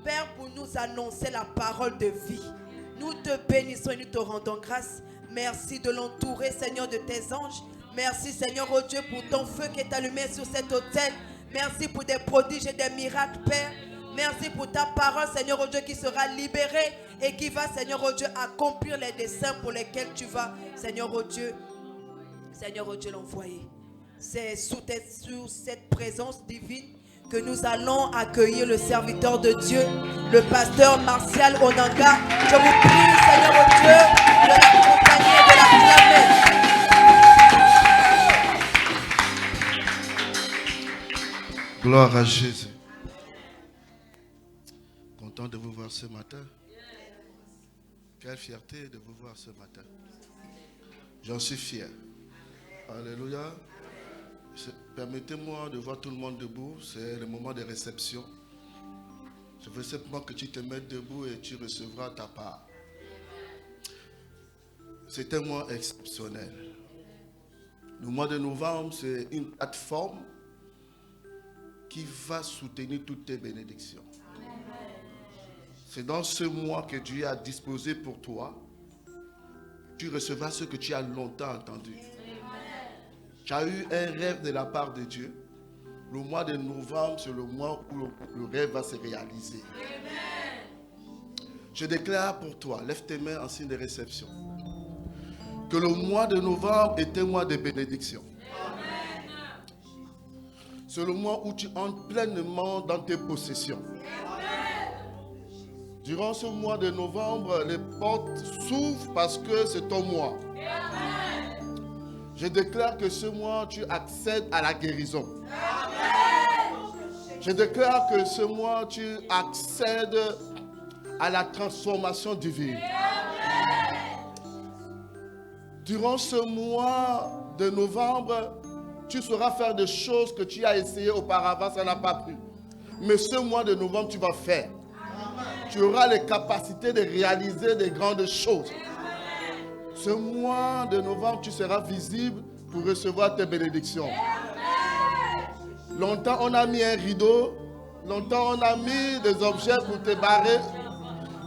Père, pour nous annoncer la parole de vie. Nous te bénissons et nous te rendons grâce. Merci de l'entourer, Seigneur, de tes anges. Merci, Seigneur, oh Dieu, pour ton feu qui est allumé sur cet autel. Merci pour des prodiges et des miracles, Père. Merci pour ta parole, Seigneur, oh Dieu, qui sera libérée et qui va, Seigneur, oh Dieu, accomplir les desseins pour lesquels tu vas, Seigneur, oh Dieu, l'envoyer. C'est sous cette présence divine que nous allons accueillir le serviteur de Dieu, le pasteur Martial Onanga. Je vous prie, Seigneur, oh Dieu, de l'accompagner et de l'acclamer. Gloire à Jésus. Content de vous voir ce matin. Quelle fierté de vous voir ce matin. J'en suis fier. Alléluia. Permettez-moi de voir tout le monde debout. C'est le moment de réception. Je veux simplement que tu te mettes debout et tu recevras ta part. C'est un mois exceptionnel. Le mois de novembre, c'est une plateforme qui va soutenir toutes tes bénédictions. C'est dans ce mois que Dieu a disposé pour toi. Tu recevras ce que tu as longtemps entendu. Tu as eu un rêve de la part de Dieu. Le mois de novembre, c'est le mois où le rêve va se réaliser. Je déclare pour toi, lève tes mains en signe de réception, que le mois de novembre est un mois de bénédiction. C'est le mois où tu entres pleinement dans tes possessions. Durant ce mois de novembre, les portes s'ouvrent parce que c'est ton mois. Je déclare que ce mois, tu accèdes à la guérison. Je déclare que ce mois, tu accèdes à la transformation divine. Durant ce mois de novembre, tu sauras faire des choses que tu as essayé auparavant, ça n'a pas plu. Mais ce mois de novembre, tu vas faire. Tu auras les capacités de réaliser des grandes choses. Ce mois de novembre, tu seras visible pour recevoir tes bénédictions. Longtemps, on a mis un rideau. Longtemps, on a mis des objets pour te barrer.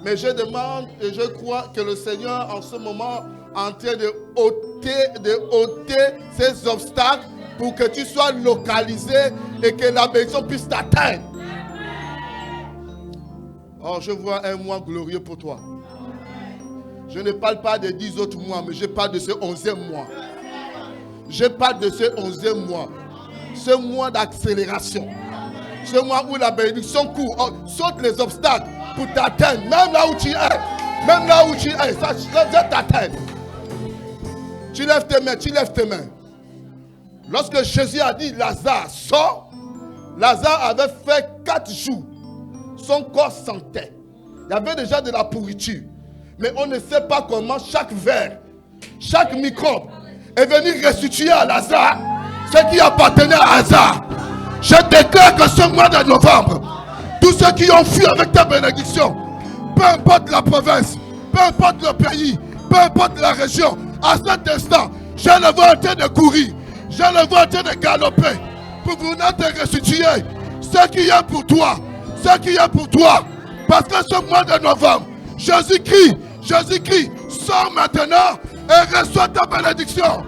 Mais je demande et je crois que le Seigneur, en ce moment, est en train de ôter ces obstacles pour que tu sois localisé et que la bénédiction puisse t'atteindre. Oh, je vois un mois glorieux pour toi. Je ne parle pas des 10 autres mois, mais je parle de ce 11e mois. Je parle de ce 11e mois. Ce mois d'accélération. Ce mois où la bénédiction court. Oh, saute les obstacles pour t'atteindre. Même là où tu es. Même là où tu es. Ça vient t'atteindre. Tu lèves tes mains. Tu lèves tes mains. Lorsque Jésus a dit Lazare, sors. Lazare avait fait 4 jours. Son corps sentait. Il y avait déjà de la pourriture. Mais on ne sait pas comment chaque ver, chaque microbe est venu restituer à Lazare ce qui appartenait à Lazare. Je déclare que ce mois de novembre, tous ceux qui ont fui avec ta bénédiction, peu importe la province, peu importe le pays, peu importe la région, à cet instant, je le vois en train de courir, je le vois en train de galoper pour venir te restituer ce qui est pour toi, ce qui est pour toi. Parce que ce mois de novembre, Jésus-Christ, sors maintenant et reçois ta bénédiction.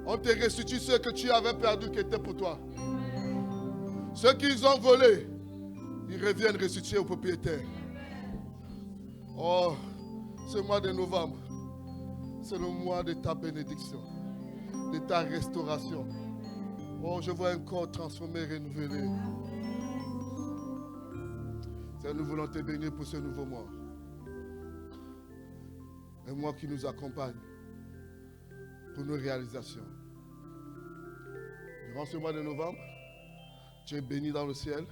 On te restitue ce que tu avais perdu qui était pour toi. Ceux qu'ils ont volé, ils reviennent restituer au propriétaire. Oh, ce mois de novembre, c'est le mois de ta bénédiction, de ta restauration. Oh, je vois un corps transformé, renouvelé. Seigneur, nous voulons te bénir pour ce nouveau mois. Un mois qui nous accompagne pour nos réalisations. Durant ce mois de novembre, tu es béni dans le ciel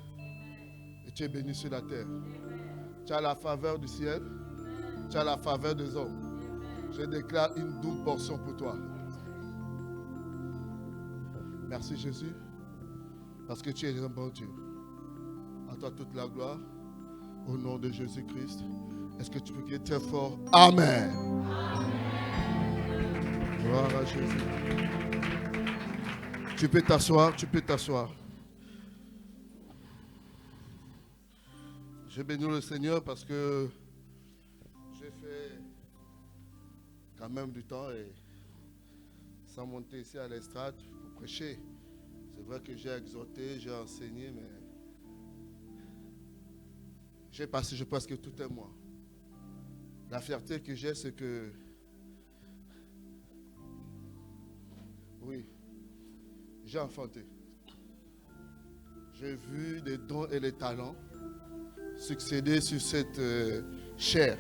et tu es béni sur la terre. Tu as la faveur du ciel, tu as la faveur des hommes. Je déclare une double portion pour toi. Merci Jésus, parce que tu es un bon Dieu. À toi toute la gloire, au nom de Jésus-Christ. Est-ce que tu peux crier très fort? Amen. Amen. Gloire à Jésus. Tu peux t'asseoir, tu peux t'asseoir. Je bénis le Seigneur parce que j'ai fait quand même du temps et sans monter ici à l'estrade pour prêcher. C'est vrai que j'ai exhorté, j'ai enseigné, mais j'ai passé, je pense que tout est moi. La fierté que j'ai, c'est que oui, j'ai enfanté. J'ai vu des dons et les talents succéder sur cette chair.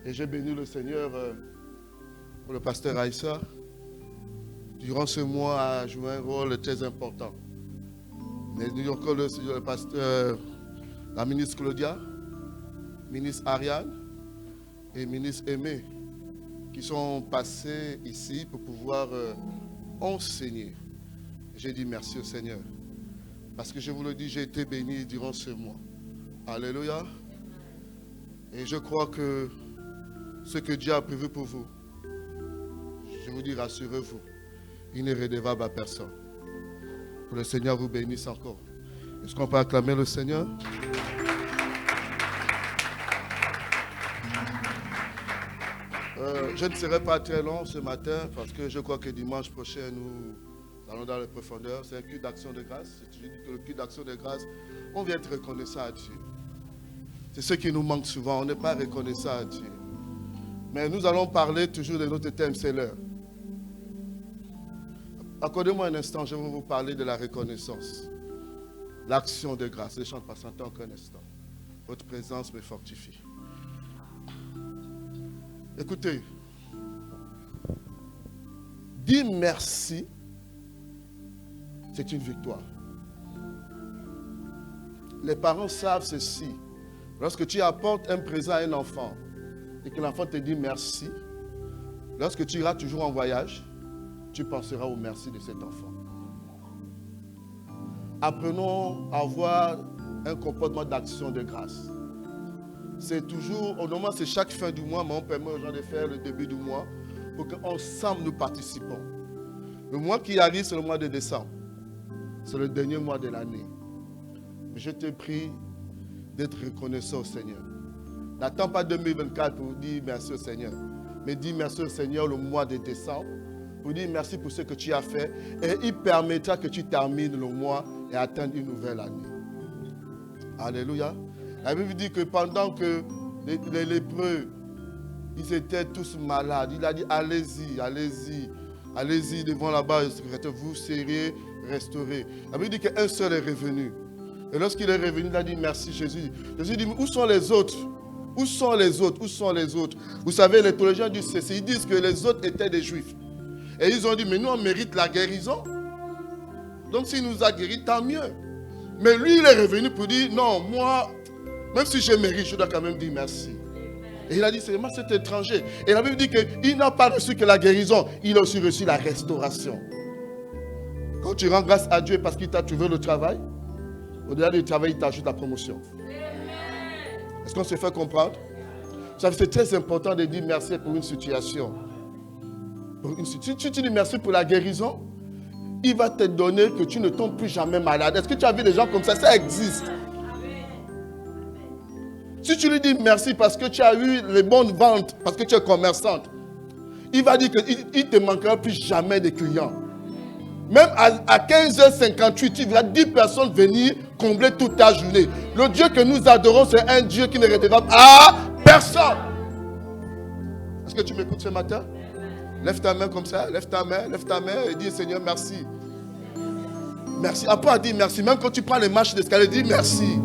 Et j'ai béni le Seigneur pour le pasteur Aïssa. Durant ce mois, a joué un rôle très important. Mais nous avons encore le pasteur, la ministre Claudia, ministre Ariane et ministre Aimé qui sont passés ici pour pouvoir enseigner. J'ai dit merci au Seigneur. Parce que je vous le dis, j'ai été béni durant ce mois. Alléluia. Et je crois que ce que Dieu a prévu pour vous, je vous dis, rassurez-vous, il n'est redevable à personne. Que le Seigneur vous bénisse encore. Est-ce qu'on peut acclamer le Seigneur? Je ne serai pas très long ce matin parce que je crois que dimanche prochain, nous allons dans les profondeurs. C'est un culte d'action de grâce. Je dis que le culte d'action de grâce, on vient être reconnaissant à Dieu. C'est ce qui nous manque souvent. On n'est pas reconnaissant à Dieu. Mais nous allons parler toujours de notre thème, c'est l'heure. Accordez-moi un instant, je vais vous parler de la reconnaissance. L'action de grâce. Les chants ne passent encore un instant. Votre présence me fortifie. Écoutez, dire merci, c'est une victoire. Les parents savent ceci. Lorsque tu apportes un présent à un enfant et que l'enfant te dit merci, lorsque tu iras toujours en voyage, tu penseras au merci de cet enfant. Apprenons à avoir un comportement d'action de grâce. C'est toujours, au moment c'est chaque fin du mois, mais on permet aux gens de faire le début du mois pour qu'ensemble nous participons. Le mois qui arrive, c'est le mois de décembre. C'est le dernier mois de l'année. Mais je te prie d'être reconnaissant au Seigneur. N'attends pas 2024 pour dire merci au Seigneur. Mais dis merci au Seigneur le mois de décembre. Pour dire merci pour ce que tu as fait. Et il permettra que tu termines le mois et atteindre une nouvelle année. Alléluia. La Bible dit que pendant que les lépreux, ils étaient tous malades, il a dit allez-y, allez-y, allez-y devant là-bas, vous serez restaurés. La Bible dit qu'un seul est revenu. Et lorsqu'il est revenu, il a dit merci Jésus. Jésus dit, où sont les autres? Où sont les autres? Où sont les autres? Vous savez, les théologiens du CC, ils disent que les autres étaient des juifs. Et ils ont dit, mais nous on mérite la guérison. Donc s'il nous a guéris, tant mieux. Mais lui, il est revenu pour dire, non, moi, même si je mérite, je dois quand même dire merci. Et il a dit, c'est moi cet étranger. Et la Bible dit qu'il n'a pas reçu que la guérison, il a aussi reçu la restauration. Quand tu rends grâce à Dieu parce qu'il t'a trouvé le travail, au-delà du travail, il t'ajoute la promotion. Est-ce qu'on se fait comprendre? C'est très important de dire merci pour une situation. Si tu dis merci pour la guérison, il va te donner que tu ne tombes plus jamais malade. Est-ce que tu as vu des gens comme ça? Ça existe. Si tu lui dis merci parce que tu as eu les bonnes ventes, parce que tu es commerçante, il va dire qu'il ne te manquera plus jamais de clients. Même à 15h58, tu verras 10 personnes venir combler toute ta journée. Le Dieu que nous adorons, c'est un Dieu qui ne redevable à personne. Est-ce que tu m'écoutes ce matin? Lève ta main comme ça, lève ta main et dis Seigneur, merci. Merci. Après, à dire merci. Même quand tu prends les marches d'escalier, dis merci.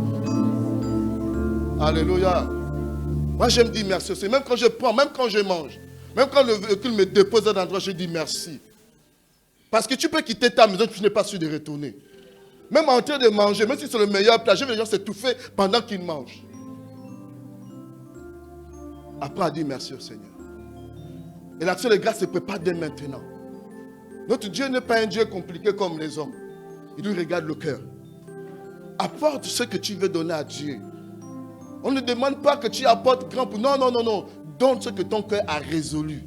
Alléluia. Moi, j'aime dire merci aussi. Même quand je prends, même quand je mange, même quand le véhicule me dépose à un endroit, je dis merci. Parce que tu peux quitter ta maison, tu n'es pas sûr de retourner. Même en train de manger, même si c'est le meilleur plat, je veux les gens s'étouffer pendant qu'ils mangent. Apprends à dire merci au Seigneur. Et l'action de grâce se prépare dès maintenant. Notre Dieu n'est pas un Dieu compliqué comme les hommes. Il nous regarde le cœur. Apporte ce que tu veux donner à Dieu. On ne demande pas que tu apportes grand pour... Non. Donne ce que ton cœur a résolu.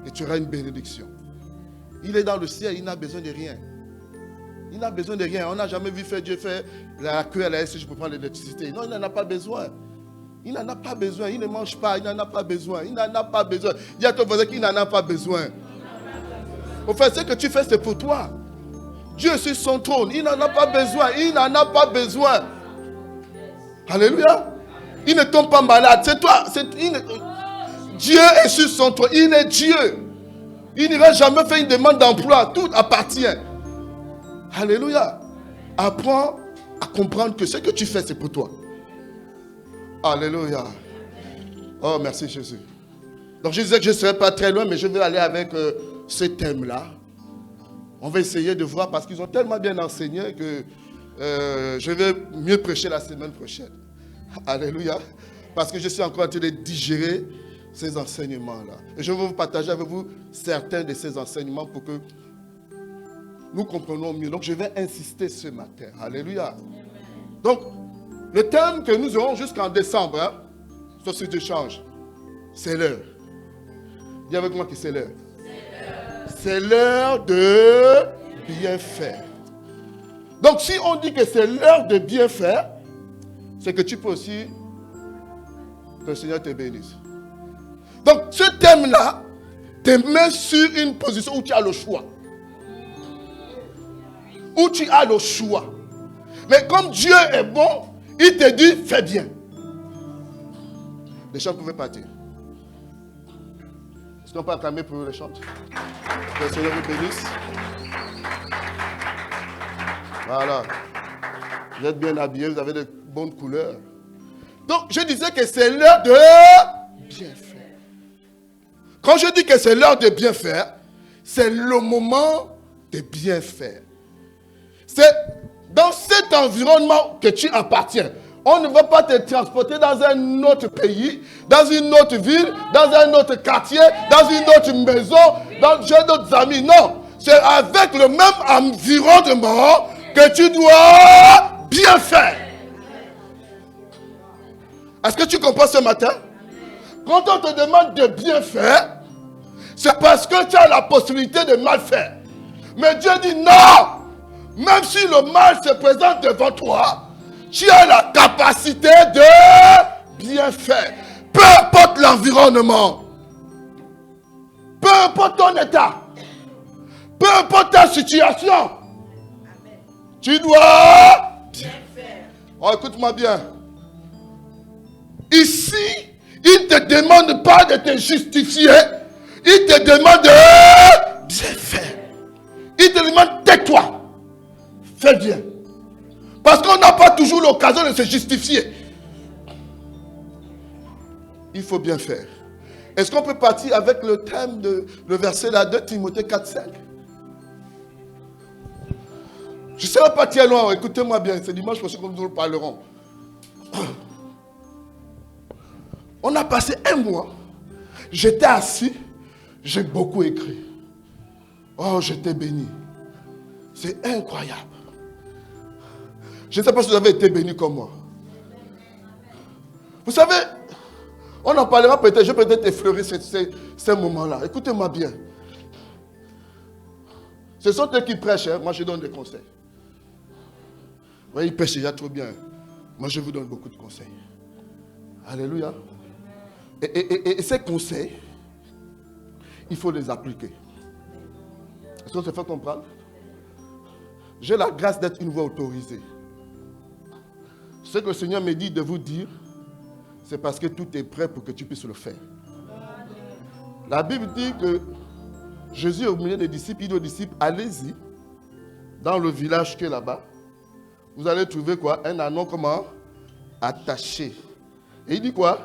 Et tu auras une bénédiction. Il est dans le ciel, il n'a besoin de rien. Il n'a besoin de rien. On n'a jamais vu faire Dieu faire la queue à la SCJ pour prendre l'électricité. Non, il n'en a pas besoin. Il n'en a pas besoin. Il ne mange pas. Il n'en a pas besoin. Il n'en a pas besoin. Dis à ton voisin qu'il n'en a pas besoin. Au fait, ce que tu fais, c'est pour toi. Dieu est sur son trône. Il n'en a pas besoin. Il n'en a pas besoin. Alléluia. Il ne tombe pas malade. C'est toi. Dieu est sur son trône. Il est Dieu. Il n'ira jamais faire une demande d'emploi. Tout appartient. Alléluia. Apprends à comprendre que ce que tu fais, c'est pour toi. Alléluia. Oh, merci Jésus. Donc je disais que je ne serai pas très loin, mais je vais aller avec ce thème-là. On va essayer de voir parce qu'ils ont tellement bien enseigné que je vais mieux prêcher la semaine prochaine. Alléluia. Parce que je suis encore en train de digérer ces enseignements-là. Et je vais vous partager avec vous certains de ces enseignements pour que nous comprenons mieux. Donc je vais insister ce matin. Alléluia. Donc, le thème que nous aurons jusqu'en décembre, sur ce échange, c'est l'heure. Dis avec moi que c'est l'heure. C'est l'heure de bien faire. Donc si on dit que c'est l'heure de bien faire, c'est que tu peux aussi que le Seigneur te bénisse. Donc ce thème-là te met sur une position où tu as le choix. Où tu as le choix. Mais comme Dieu est bon, il te dit fais bien. Les chants pouvaient partir. Est-ce qu'on peut acclamer pour les chants? Que le Seigneur vous bénisse. Voilà. Vous êtes bien habillés, vous avez de bonnes couleurs. Donc, je disais que c'est l'heure de bien faire. Quand je dis que c'est l'heure de bien faire, c'est le moment de bien faire. C'est dans cet environnement que tu appartiens. On ne va pas te transporter dans un autre pays, dans une autre ville, dans un autre quartier, dans une autre maison, j'ai d'autres amis. Non, c'est avec le même environnement que tu dois bien faire. Est-ce que tu comprends ce matin? Quand on te demande de bien faire, c'est parce que tu as la possibilité de mal faire. Mais Dieu dit non! Même si le mal se présente devant toi, tu as la capacité de bien faire. Peu importe l'environnement, peu importe ton état, peu importe ta situation, tu dois bien faire. Oh, écoute-moi bien. Ici, il ne te demande pas de te justifier, il te demande de bien faire. Il te demande tais-toi. Fais bien. Parce qu'on n'a pas toujours l'occasion de se justifier. Il faut bien faire. Est-ce qu'on peut partir avec le thème de le verset là, 2 Timothée 4, 5? Je ne serai pas très loin, écoutez-moi bien, c'est dimanche prochain que nous parlerons. On a passé un mois, j'étais assis, j'ai beaucoup écrit. Oh, j'étais béni. C'est incroyable. Je ne sais pas si vous avez été béni comme moi. Vous savez, on en parlera peut-être, je vais peut-être effleurer ces moments-là. Écoutez-moi bien. Ce sont eux qui prêchent, moi je donne des conseils. Oui, ils prêchent déjà trop bien. Moi je vous donne beaucoup de conseils. Alléluia. Et ces conseils, il faut les appliquer. Est-ce qu'on se fait comprendre? J'ai la grâce d'être une voix autorisée. Ce que le Seigneur me dit de vous dire, c'est parce que tout est prêt pour que tu puisses le faire. La Bible dit que Jésus est au milieu des disciples, il dit aux disciples, allez-y, dans le village qui est là-bas, vous allez trouver quoi? Un ânon comment? Attaché. Et il dit quoi?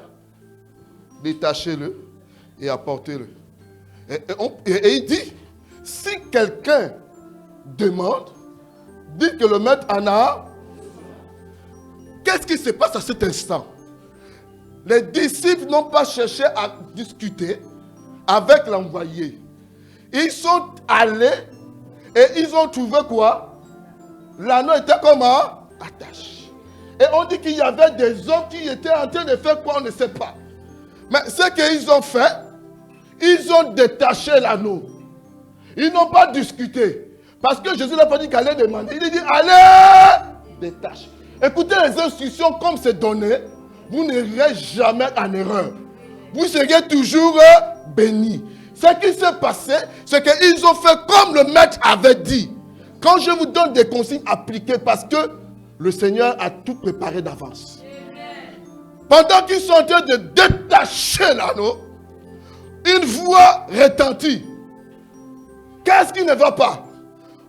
Détachez-le et apportez-le. Et il dit, si quelqu'un demande, dit que le maître en a. Qu'est-ce qui se passe à cet instant? Les disciples n'ont pas cherché à discuter avec l'envoyé. Ils sont allés et ils ont trouvé quoi? L'anneau était comment? Attaché. Et on dit qu'il y avait des hommes qui étaient en train de faire quoi? On ne sait pas. Mais ce qu'ils ont fait, ils ont détaché l'anneau. Ils n'ont pas discuté. Parce que Jésus n'a pas dit qu'allait demander. Il dit allez détacher. Écoutez les instructions comme c'est donné. Vous n'irez jamais en erreur. Vous serez toujours bénis. Ce qui s'est passé, c'est qu'ils ont fait comme le maître avait dit. Quand je vous donne des consignes appliquées, parce que le Seigneur a tout préparé d'avance. Pendant qu'ils sont en train de détacher l'anneau, une voix retentit. Qu'est-ce qui ne va pas?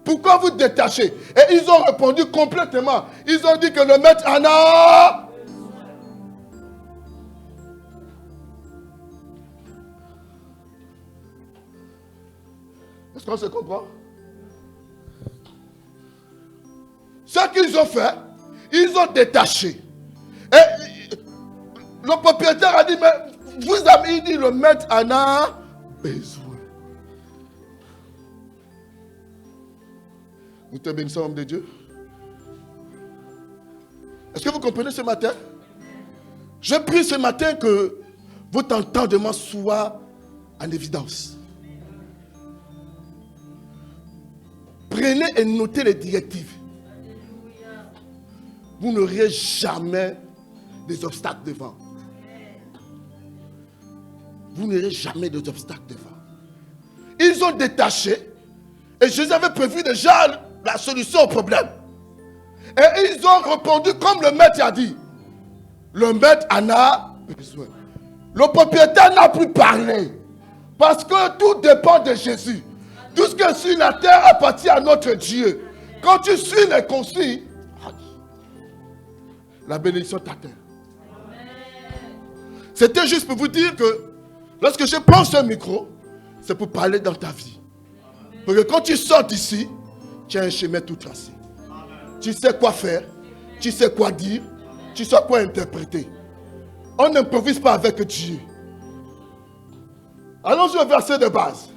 Pourquoi vous détachez? Et ils ont répondu complètement. Ils ont dit que le maître en a. Est-ce qu'on se comprend? Ce qu'ils ont fait, ils ont détaché. Et le propriétaire a dit, mais vous avez dit le maître en a besoin. Nous te bénissons, homme de Dieu. Est-ce que vous comprenez ce matin? Je prie ce matin que votre entendement soit en évidence. Prenez et notez les directives. Vous n'aurez jamais des obstacles devant. Vous n'aurez jamais des obstacles devant. Ils ont détaché et Jésus avait prévu déjà la solution au problème. Et ils ont répondu comme le maître a dit. Le maître en a besoin. Le propriétaire n'a plus parlé. Parce que tout dépend de Jésus. Tout ce qui est sur la terre appartient à notre Dieu. Quand tu suis les consignes, la bénédiction t'atteint. C'était juste pour vous dire que lorsque je prends ce micro, c'est pour parler dans ta vie. Parce que quand tu sors d'ici, tu as un chemin tout tracé. Tu sais quoi faire, tu sais quoi dire, tu sais quoi interpréter. On n'improvise pas avec Dieu. Allons au verset de base.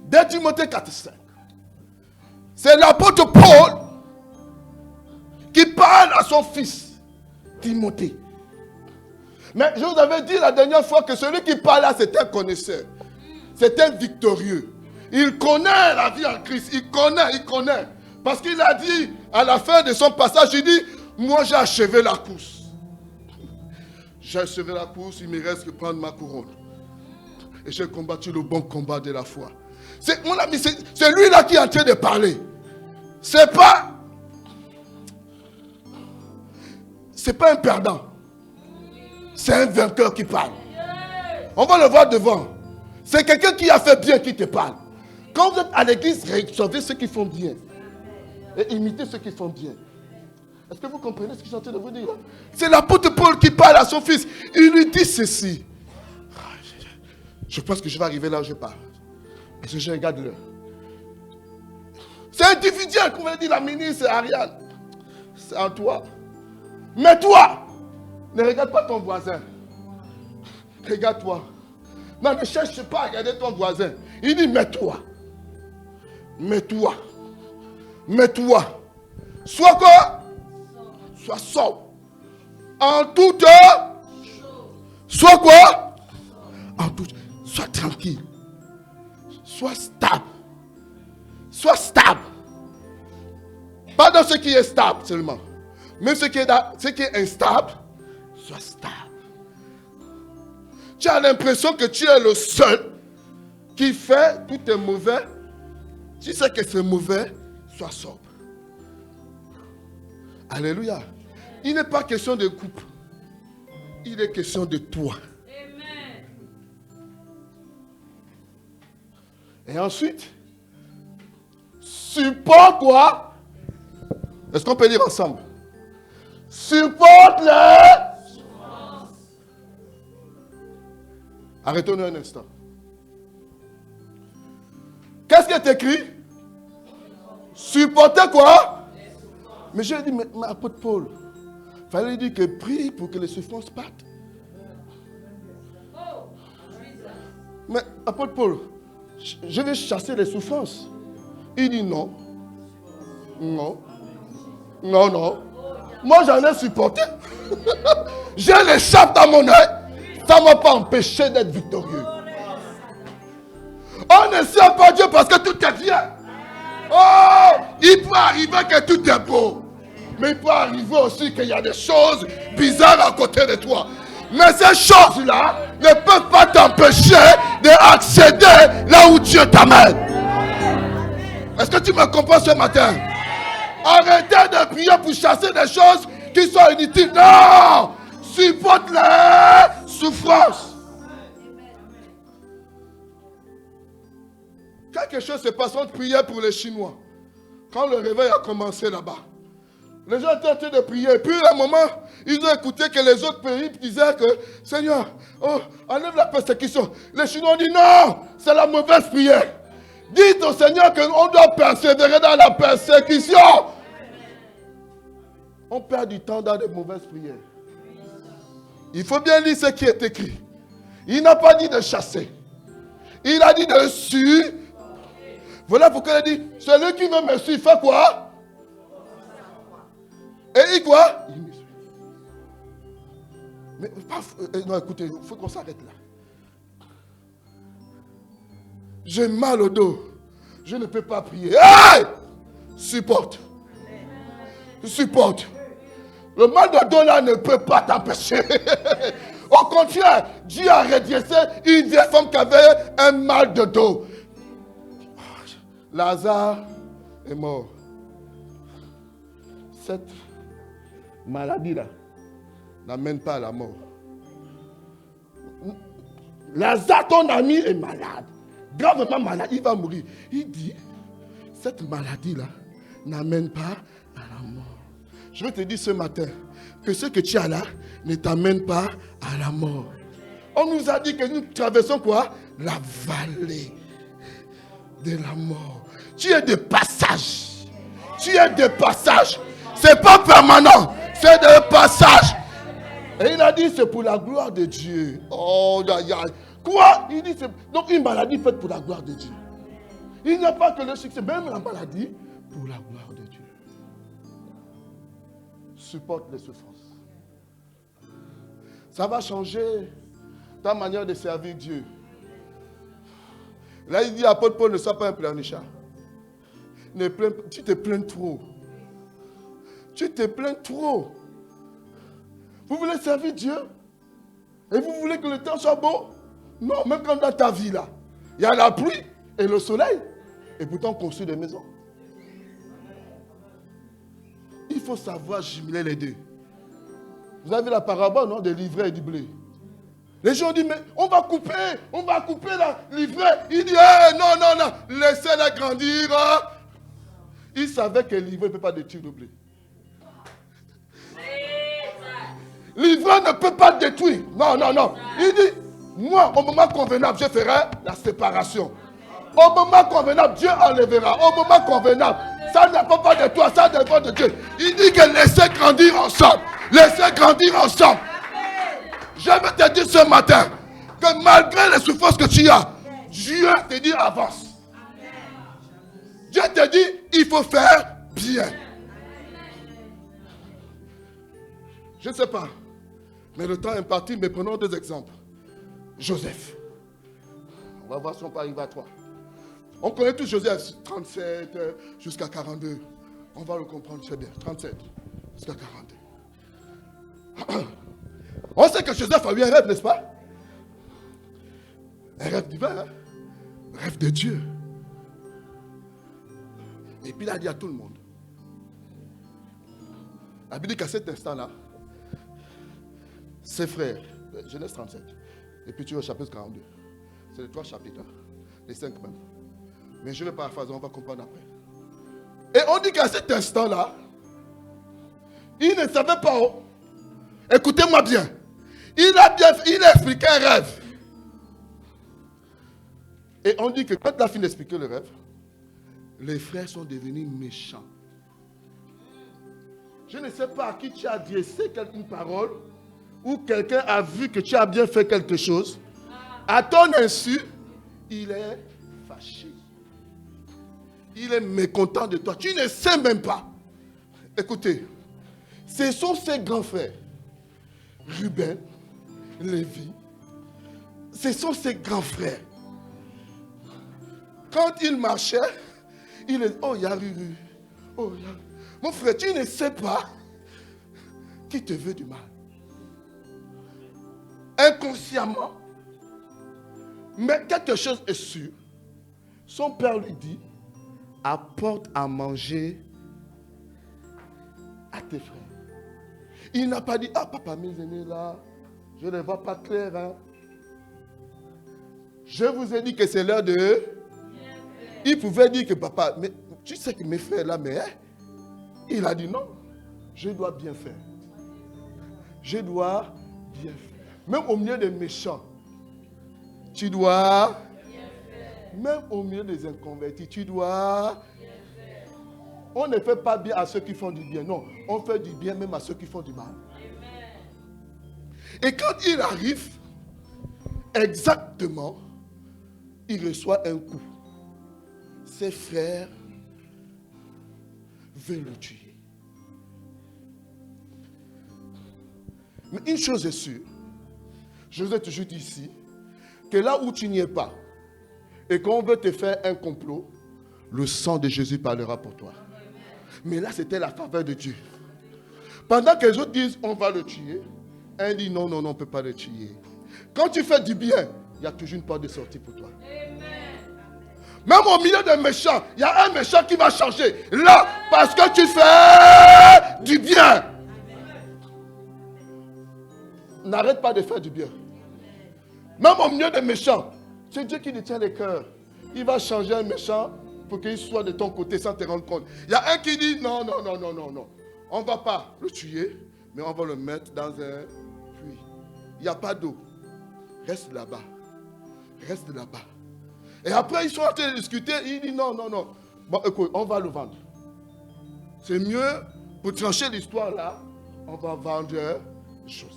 2 Timothée 4,5. C'est l'apôtre Paul qui parle à son fils Timothée. Mais je vous avais dit la dernière fois que celui qui parle là, c'est un connaisseur. C'est un victorieux. Il connaît la vie en Christ. Il connaît. Parce qu'il a dit à la fin de son passage, il dit, moi j'ai achevé la course. J'ai achevé la course, il me reste que prendre ma couronne. Et j'ai combattu le bon combat de la foi. Mon ami, c'est lui-là qui est en train de parler. C'est pas un perdant. C'est un vainqueur qui parle. On va le voir devant. C'est quelqu'un qui a fait bien qui te parle. Quand vous êtes à l'église, observez ceux qui font bien. Et imitez ceux qui font bien. Est-ce que vous comprenez ce que je suis en train de vous dire? C'est l'apôtre Paul qui parle à son fils. Il lui dit ceci. Je pense que je vais arriver là où je parle. Parce que je regarde l'heure. C'est individuel, comme l'a dit la ministre Ariane. C'est en toi. Mais toi, ne regarde pas ton voisin. Regarde-toi. Non, ne cherche pas à regarder ton voisin. Il dit, mets-toi. Mets-toi. Mets-toi. Sois quoi? Sois sobre. En toute. Sois quoi? En toute. Sois tranquille. Sois stable. Sois stable. Pas dans ce qui est stable seulement. Même ce qui est instable, sois stable. Tu as l'impression que tu es le seul qui fait tout est mauvais. Tu sais que c'est mauvais, sois sobre. Alléluia. Il n'est pas question de couple. Il est question de toi. Amen. Et ensuite, supporte quoi? Est-ce qu'on peut lire ensemble? Supporte-les. Arrêtons-nous un instant. Qu'est-ce qui est écrit? Supportez quoi? Mais j'ai dit, mais apôtre Paul, il fallait dire que prie pour que les souffrances partent. Mais apôtre Paul, je vais chasser les souffrances. Il dit non. Non. Non, non. Moi, j'en ai supporté. J'ai l'échappe dans mon œil. Ça ne m'a pas empêché d'être victorieux. On ne sert pas Dieu parce que tout est bien. Il peut arriver que tout est beau. Mais il peut arriver aussi qu'il y a des choses bizarres à côté de toi. Mais ces choses-là ne peuvent pas t'empêcher d'accéder là où Dieu t'amène. Est-ce que tu me comprends ce matin? Arrêtez de prier pour chasser des choses qui sont inutiles. Non! Supporte les souffrances. Quelque chose se passe. On priait pour les Chinois. Quand le réveil a commencé là-bas, les gens étaient en train de prier. Puis à un moment, ils ont écouté que les autres pays disaient que Seigneur, oh, enlève la persécution. Les Chinois ont dit non, c'est la mauvaise prière. Dites au Seigneur qu'on doit persévérer dans la persécution. On perd du temps dans de mauvaises prières. Il faut bien lire ce qui est écrit. Il n'a pas dit de chasser. Il a dit de suivre. Voilà pourquoi il a dit, celui qui veut me suivre, fait quoi? Et il quoi? Il me suit. Mais non, écoutez, il faut qu'on s'arrête là. J'ai mal au dos. Je ne peux pas prier. Hey! Supporte. Supporte. Le mal de dos là ne peut pas t'empêcher. Au contraire, Dieu a redressé une vieille femme qui avait un mal de dos. Lazare est mort. Cette maladie-là n'amène pas à la mort. Lazare, ton ami, est malade. Gravement malade, il va mourir. Il dit, cette maladie-là n'amène pas à la mort. Je vais te dire ce matin que ce que tu as là ne t'amène pas à la mort. On nous a dit que nous traversons quoi? La vallée de la mort. Tu es de passage. Tu es de passage. C'est pas permanent. C'est de passage. Et il a dit c'est pour la gloire de Dieu. Oh, quoi? Il dit c'est donc une maladie faite pour la gloire de Dieu. Il n'y a pas que le succès, même la maladie pour la gloire de Dieu. Supporte les souffrances. Ça va changer ta manière de servir Dieu. Là, il dit, apôtre Paul, ne sois pas un pleurnichard. Tu te plains trop. Tu te plains trop. Vous voulez servir Dieu? Et vous voulez que le temps soit beau? Non, même comme dans ta vie là. Il y a la pluie et le soleil. Et pourtant, on construit des maisons. Il faut savoir jumeler les deux. Vous avez la parabole, non, des livrets et du blé. Les gens disent, mais on va couper la livret. Il dit, non, laissez-la grandir. Il savait que le livret ne peut pas détruire le blé. Livret ne peut pas détruire. Non. Il dit, moi, au moment convenable, je ferai la séparation. Au moment convenable, Dieu enlèvera. Au moment convenable, ça ne dépend pas de toi, ça dépend de Dieu. Il dit que laissez grandir ensemble. Laissez grandir ensemble. Je vais te dire ce matin que malgré les souffrances que tu as, Dieu te dit avance. Dieu te dit il faut faire bien. Je ne sais pas, mais le temps est imparti, mais prenons deux exemples. Joseph. On va voir si on peut arriver à toi. On connaît tous Joseph, 37 jusqu'à 42. On va le comprendre, c'est bien. 37 jusqu'à 42. On sait que Joseph a eu un rêve, n'est-ce pas? Un rêve divin, hein? Un rêve de Dieu. Et puis il a dit à tout le monde. La Bible dit qu'à cet instant-là, ses frères, Genèse 37, et puis tu es au chapitre 42. C'est les 3 chapitres, hein? Les 5 même. Mais je vais paraphraser, on va comprendre après. Et on dit qu'à cet instant-là, il ne savait pas. Écoutez-moi bien. Il a expliqué un rêve. Et on dit que quand il a fini d'expliquer le rêve, les frères sont devenus méchants. Je ne sais pas à qui tu as adressé une parole ou quelqu'un a vu que tu as bien fait quelque chose. À ton insu, il est fâché. Il est mécontent de toi. Tu ne sais même pas. Écoutez, ce sont ses grands frères. Ruben, Lévi, ce sont ses grands frères. Quand il marchait, il est, oh, il y a Ruru, Oh, mon frère, tu ne sais pas qui te veut du mal. Inconsciemment. Mais quelque chose est sûr. Son père lui dit, apporte à manger à tes frères. Il n'a pas dit, ah papa, mes aînés là, je ne vois pas clair. Hein. Je vous ai dit que c'est l'heure de... Il pouvait dire que papa, mais tu sais que mes frères là, mais... Hein? Il a dit non, je dois bien faire. Je dois bien faire. Même au milieu des méchants, tu dois... Même au milieu des inconvertis, tu dois... On ne fait pas bien à ceux qui font du bien. Non, on fait du bien même à ceux qui font du mal. Et quand il arrive, exactement, il reçoit un coup. Ses frères veulent le tuer. Mais une chose est sûre, je vous ai toujours dit ici, que là où tu n'y es pas, et qu'on veut te faire un complot, le sang de Jésus parlera pour toi. Mais là, c'était la faveur de Dieu. Pendant que les autres disent, on va le tuer, un dit, non, non, non, on ne peut pas le tuer. Quand tu fais du bien, il y a toujours une porte de sortie pour toi. Même au milieu des méchants, il y a un méchant qui va changer. Là, parce que tu fais du bien. N'arrête pas de faire du bien. Même au milieu des méchants, c'est Dieu qui détient les cœurs. Il va changer un méchant pour qu'il soit de ton côté sans te rendre compte. Il y a un qui dit non, non, non, non, non, non. On ne va pas le tuer, mais on va le mettre dans un puits. Il n'y a pas d'eau. Reste là-bas. Reste là-bas. Et après, ils sont en train de discuter. Il dit non, non, non. Bon, écoute, on va le vendre. C'est mieux, pour trancher l'histoire là, on va vendre Joseph.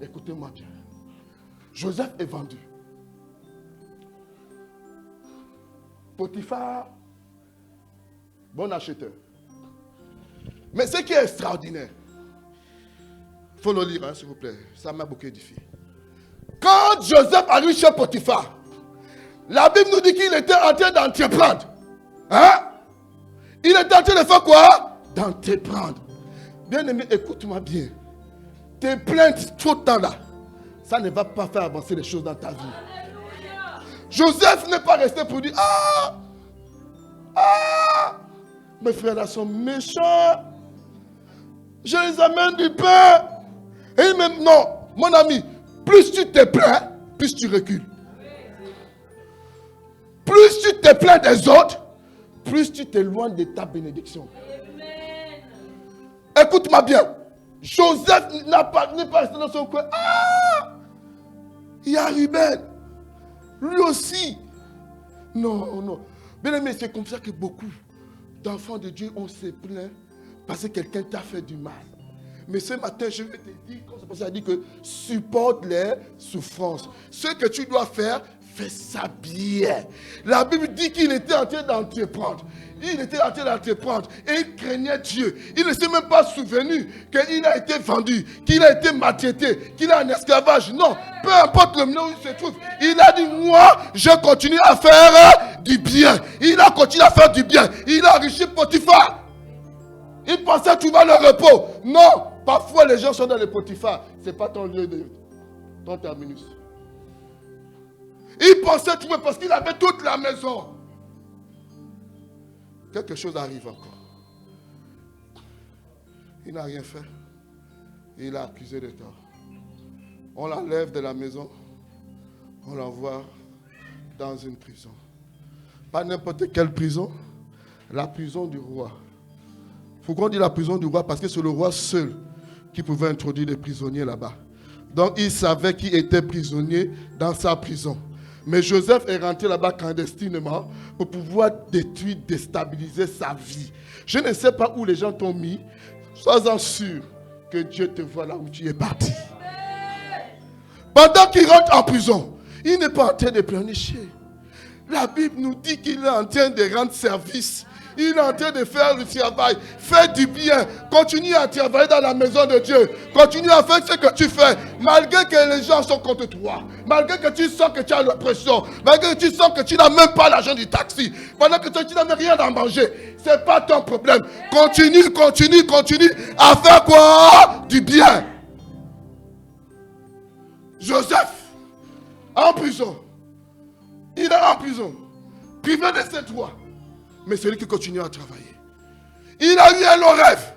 Écoutez-moi bien. Joseph est vendu. Potiphar, bon acheteur. Mais ce qui est extraordinaire, il faut le lire, hein, s'il vous plaît. Ça m'a beaucoup édifié. Quand Joseph arrive chez Potiphar, la Bible nous dit qu'il était en train d'entreprendre. Hein? Il était en train de faire quoi? D'entreprendre. Bien-aimé, écoute-moi bien. Tes plaintes tout le temps là, ça ne va pas faire avancer les choses dans ta vie. Joseph n'est pas resté pour dire, mes frères là sont méchants. Je les amène du pain. Et même, non, mon ami, plus tu te plains, plus tu recules. Plus tu te plains des autres, plus tu t'éloignes de ta bénédiction. Écoute-moi bien. Joseph n'est pas resté dans son coin. Il y a Ruben. Lui aussi. Non, non. Bien aimé, c'est comme ça que beaucoup d'enfants de Dieu ont se plaint parce que quelqu'un t'a fait du mal. Mais ce matin, je vais te dire, quand c'est pour ça, il dit que supporte les souffrances. Ce que tu dois faire, fais ça bien. La Bible dit qu'il était en train d'entreprendre. Il était en train d'entreprendre et il craignait Dieu. Il ne s'est même pas souvenu qu'il a été vendu, qu'il a été maltraité, qu'il est en esclavage. Non, peu importe le milieu où il se trouve. Il a dit, moi, je continue à faire du bien. Il a continué à faire du bien. Il a enrichi Potiphar. Il pensait que tu vas le repos. Non, parfois les gens sont dans le Potiphar. Ce n'est pas ton lieu de ton terminus. Il pensait que tu veux parce qu'il avait toute la maison. Quelque chose arrive encore. Il n'a rien fait. Il a accusé de tort. On l'enlève de la maison. On l'envoie dans une prison. Pas n'importe quelle prison. La prison du roi. Pourquoi on dit la prison du roi? Parce que c'est le roi seul qui pouvait introduire des prisonniers là-bas. Donc il savait qui était prisonnier dans sa prison. Mais Joseph est rentré là-bas clandestinement pour pouvoir détruire, déstabiliser sa vie. Je ne sais pas où les gens t'ont mis. Sois-en sûr que Dieu te voit là où tu es parti. Pendant qu'il rentre en prison, il n'est pas en train de pleurnicher. La Bible nous dit qu'il est en train de rendre service. Il est en train de faire le travail. Fais du bien. Continue à travailler dans la maison de Dieu. Continue à faire ce que tu fais. Malgré que les gens sont contre toi. Malgré que tu sens que tu as l'oppression. Malgré que tu sens que tu n'as même pas l'argent du taxi. Pendant que tu n'as même rien à manger. Ce n'est pas ton problème. Continue à faire quoi? Du bien. Joseph, en prison. Il est en prison. Privé de ses droits. Mais celui qui continue à travailler. Il a eu un long rêve.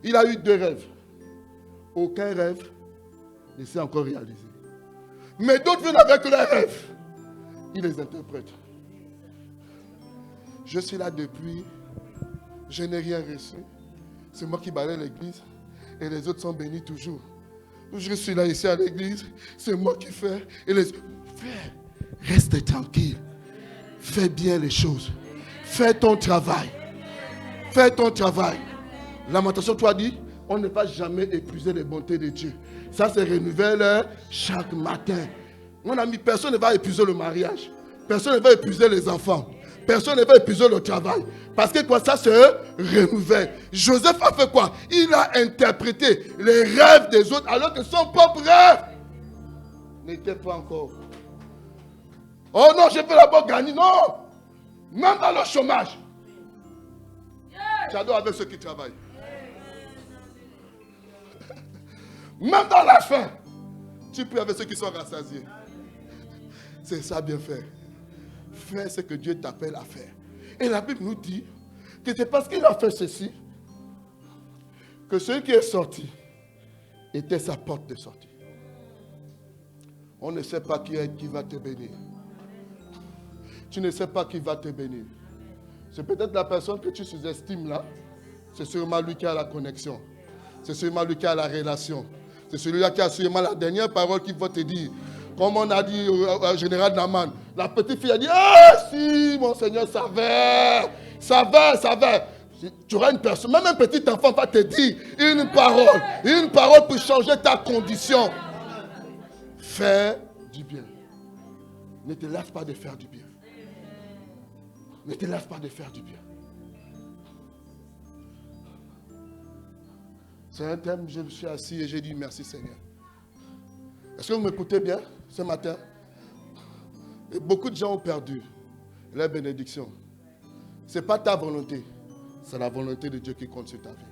Il a eu 2 rêves. Aucun rêve ne s'est encore réalisé. Mais d'autres viennent avec leurs rêves. Il les interprète. Je suis là depuis. Je n'ai rien reçu. C'est moi qui balaye l'église. Et les autres sont bénis toujours. Je suis là ici à l'église. C'est moi qui fais. Et les autres. Frère, reste tranquille. Fais bien les choses. Fais ton travail. Fais ton travail. Lamentation, toi dit, on ne va jamais épuiser les bontés de Dieu. Ça se renouvelle chaque matin. Mon ami, personne ne va épuiser le mariage. Personne ne va épuiser les enfants. Personne ne va épuiser le travail. Parce que quoi, ça se renouvelle. Joseph a fait quoi? Il a interprété les rêves des autres alors que son propre rêve n'était pas encore. Oh non, je vais d'abord gagner. Non! Même dans le chômage. J'adore avec ceux qui travaillent. Même dans la faim, tu peux avec ceux qui sont rassasiés. C'est ça bien fait. Fais ce que Dieu t'appelle à faire. Et la Bible nous dit que c'est parce qu'il a fait ceci que celui qui est sorti était sa porte de sortie. On ne sait pas qui va te bénir. Tu ne sais pas qui va te bénir. C'est peut-être la personne que tu sous-estimes là. C'est sûrement lui qui a la connexion. C'est sûrement lui qui a la relation. C'est celui-là qui a sûrement la dernière parole qu'il va te dire. Comme on a dit au général Naman, la petite fille a dit, ah si, mon Seigneur savait. Tu auras une personne, même un petit enfant va te dire une parole pour changer ta condition. Fais du bien. Ne te lasse pas de faire du bien. Ne te lasse pas de faire du bien. C'est un thème, je me suis assis et j'ai dit merci Seigneur. Est-ce que vous m'écoutez bien ce matin? Et beaucoup de gens ont perdu leur bénédiction. Ce n'est pas ta volonté, c'est la volonté de Dieu qui compte sur ta vie.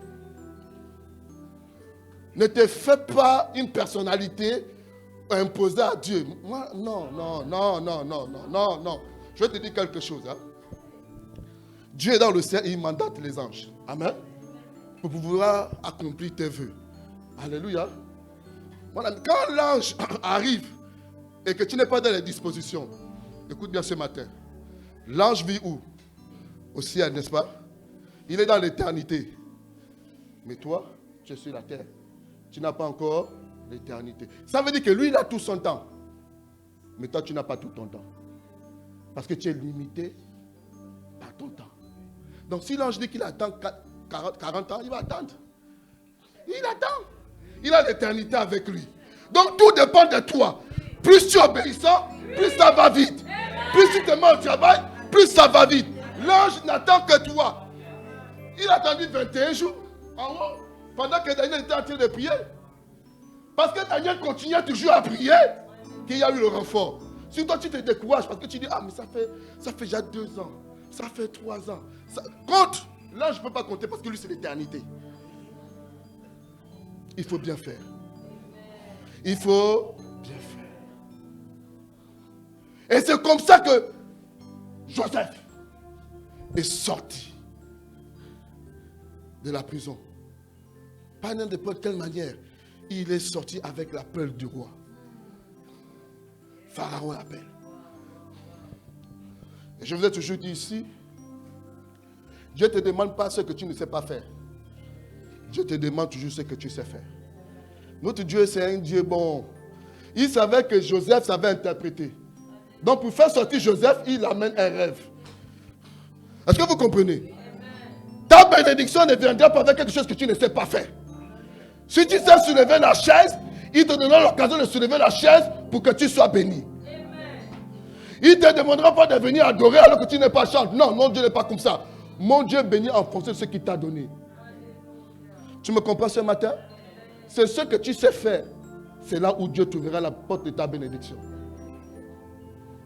Ne te fais pas une personnalité imposée à Dieu. Moi, non. Je vais te dire quelque chose. Hein? Dieu est dans le ciel et il mandate les anges. Amen. Pour pouvoir accomplir tes vœux. Alléluia. Quand l'ange arrive et que tu n'es pas dans les dispositions, écoute bien ce matin. L'ange vit où? Au ciel, n'est-ce pas? Il est dans l'éternité. Mais toi, tu es sur la terre. Tu n'as pas encore l'éternité. Ça veut dire que lui, il a tout son temps. Mais toi, tu n'as pas tout ton temps. Parce que tu es limité par ton temps. Donc si l'ange dit qu'il attend 40 ans, il va attendre. Il attend. Il a l'éternité avec lui. Donc tout dépend de toi. Plus tu es obéissant, plus ça va vite. Plus tu te mets au travail, plus ça va vite. L'ange n'attend que toi. Il a attendu 21 jours en haut, pendant que Daniel était en train de prier. Parce que Daniel continuait toujours à prier, qu'il y a eu le renfort. Si toi tu te décourages parce que tu dis, ah mais ça fait déjà 2 ans, ça fait 3 ans. Compte. L'ange ne peut pas compter parce que lui c'est l'éternité. Il faut bien faire. Il faut bien faire. Et c'est comme ça que Joseph est sorti de la prison. Pas n'importe quelle manière. Il est sorti avec l'appel du roi. Pharaon l'appelle. Et je vous ai toujours dit ici, Dieu ne te demande pas ce que tu ne sais pas faire. Dieu te demande toujours ce que tu sais faire. Notre Dieu, c'est un Dieu bon. Il savait que Joseph savait interpréter. Donc, pour faire sortir Joseph, il amène un rêve. Est-ce que vous comprenez? Ta bénédiction ne viendra pas avec quelque chose que tu ne sais pas faire. Si tu sais soulever la chaise, il te donnera l'occasion de soulever la chaise pour que tu sois béni. Il ne te demandera pas de venir adorer alors que tu n'es pas chante. Non, Dieu n'est pas comme ça. Mon Dieu bénit en fonction de ce qu'il t'a donné. Tu me comprends ce matin? C'est ce que tu sais faire. C'est là où Dieu t'ouvrira la porte de ta bénédiction.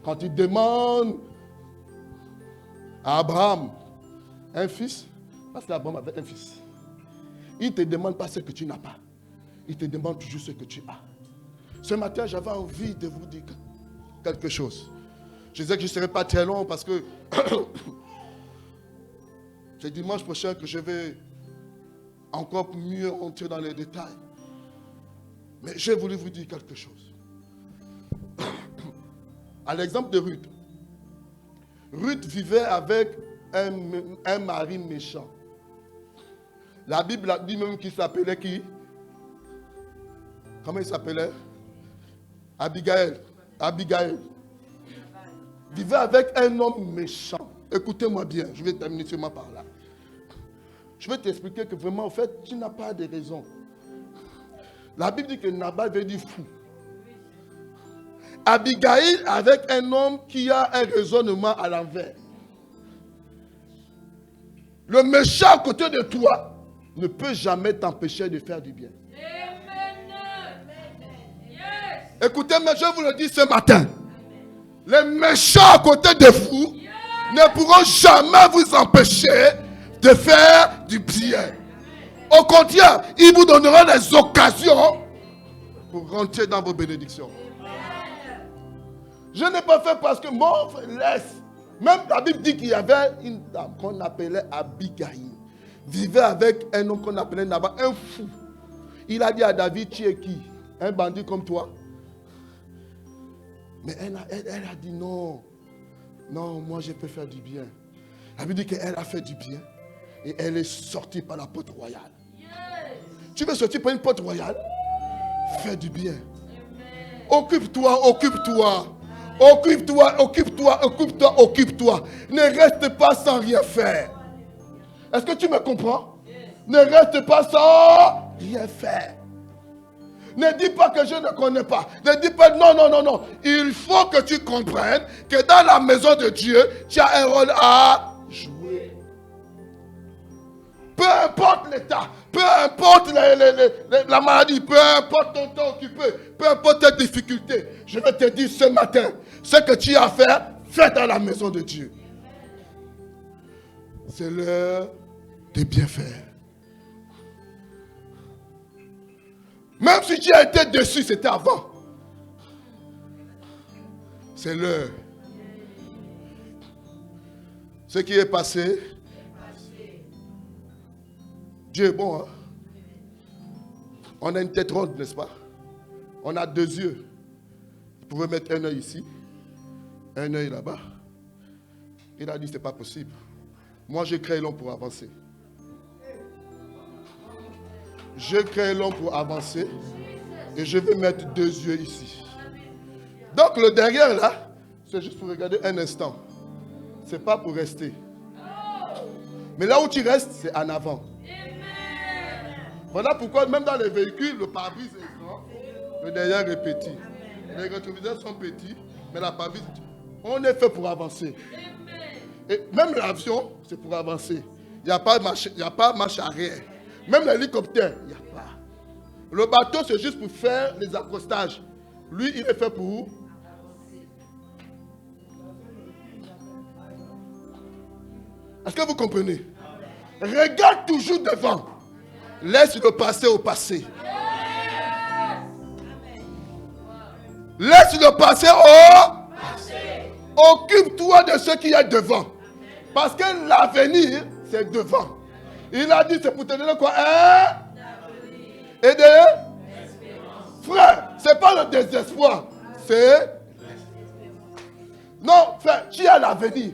Quand il demande à Abraham un fils, parce qu'Abraham avait un fils, il ne te demande pas ce que tu n'as pas. Il te demande toujours ce que tu as. Ce matin, j'avais envie de vous dire quelque chose. Je disais que je ne serai pas très long parce que c'est dimanche prochain que je vais encore mieux entrer dans les détails. Mais j'ai voulu vous dire quelque chose. À l'exemple de Ruth. Ruth vivait avec un mari méchant. La Bible dit même qu'il s'appelait qui? Comment il s'appelait? Abigail. Vivait avec un homme méchant. Écoutez-moi bien, je vais terminer seulement par là. Je vais t'expliquer que vraiment, en fait, tu n'as pas de raison. La Bible dit que Nabal veut dire fou. Abigail avec un homme qui a un raisonnement à l'envers. Le méchant à côté de toi ne peut jamais t'empêcher de faire du bien. Écoutez-moi, je vous le dis ce matin. Les méchants à côté de vous ne pourront jamais vous empêcher de faire du bien. Au contraire, ils vous donneront des occasions pour rentrer dans vos bénédictions. Je n'ai pas fait parce que mon frère laisse. Même la Bible dit qu'il y avait une dame qu'on appelait Abigail. Vivait avec un homme qu'on appelait Nabal, un fou. Il a dit à David, tu es qui? Un bandit comme toi? Mais elle a dit non. Non, moi je peux faire du bien. La Bible dit qu'elle a fait du bien. Et elle est sortie par la porte royale. Tu veux sortir par une porte royale? Fais du bien. Occupe-toi, occupe-toi. Occupe-toi, occupe-toi, occupe-toi, occupe-toi. Ne reste pas sans rien faire. Est-ce que tu me comprends? Ne reste pas sans rien faire. Ne dis pas que je ne connais pas. Ne dis pas non, non, non, non. Il faut que tu comprennes que dans la maison de Dieu, tu as un rôle à jouer. Peu importe l'état, peu importe la maladie, peu importe ton temps occupé, peu importe tes difficultés, je vais te dire ce matin, ce que tu as à faire, fais dans la maison de Dieu. C'est l'heure de bien faire. Même si tu as été déçu, c'était avant. C'est l'heure. Ce qui est passé, Dieu est bon. Hein? On a une tête ronde, n'est-ce pas? On a deux yeux. Vous pouvez mettre un œil ici, un œil là-bas. Il a dit, ce n'est pas possible. Moi, j'ai créé l'homme pour avancer. Je crée l'homme pour avancer. Et je vais mettre deux yeux ici. Donc, le derrière là, c'est juste pour regarder un instant. Ce n'est pas pour rester. Mais là où tu restes, c'est en avant. Voilà pourquoi, même dans les véhicules, le pare-brise est grand, le derrière est petit. Les rétroviseurs sont petits, mais la pare-brise, on est fait pour avancer. Et même l'avion, c'est pour avancer. Il n'y a pas marche arrière. Même l'hélicoptère, il n'y a pas. Le bateau, c'est juste pour faire les accostages. Lui, il est fait pour Est-ce que vous comprenez? Regarde toujours devant. Laisse le passé au passé. Laisse le passé au passé. Occupe-toi de ce qui est devant. Parce que l'avenir, c'est devant. Il a dit, c'est pour te donner quoi? Et de frère, ce n'est pas le désespoir. C'est... Non, frère, tu as l'avenir.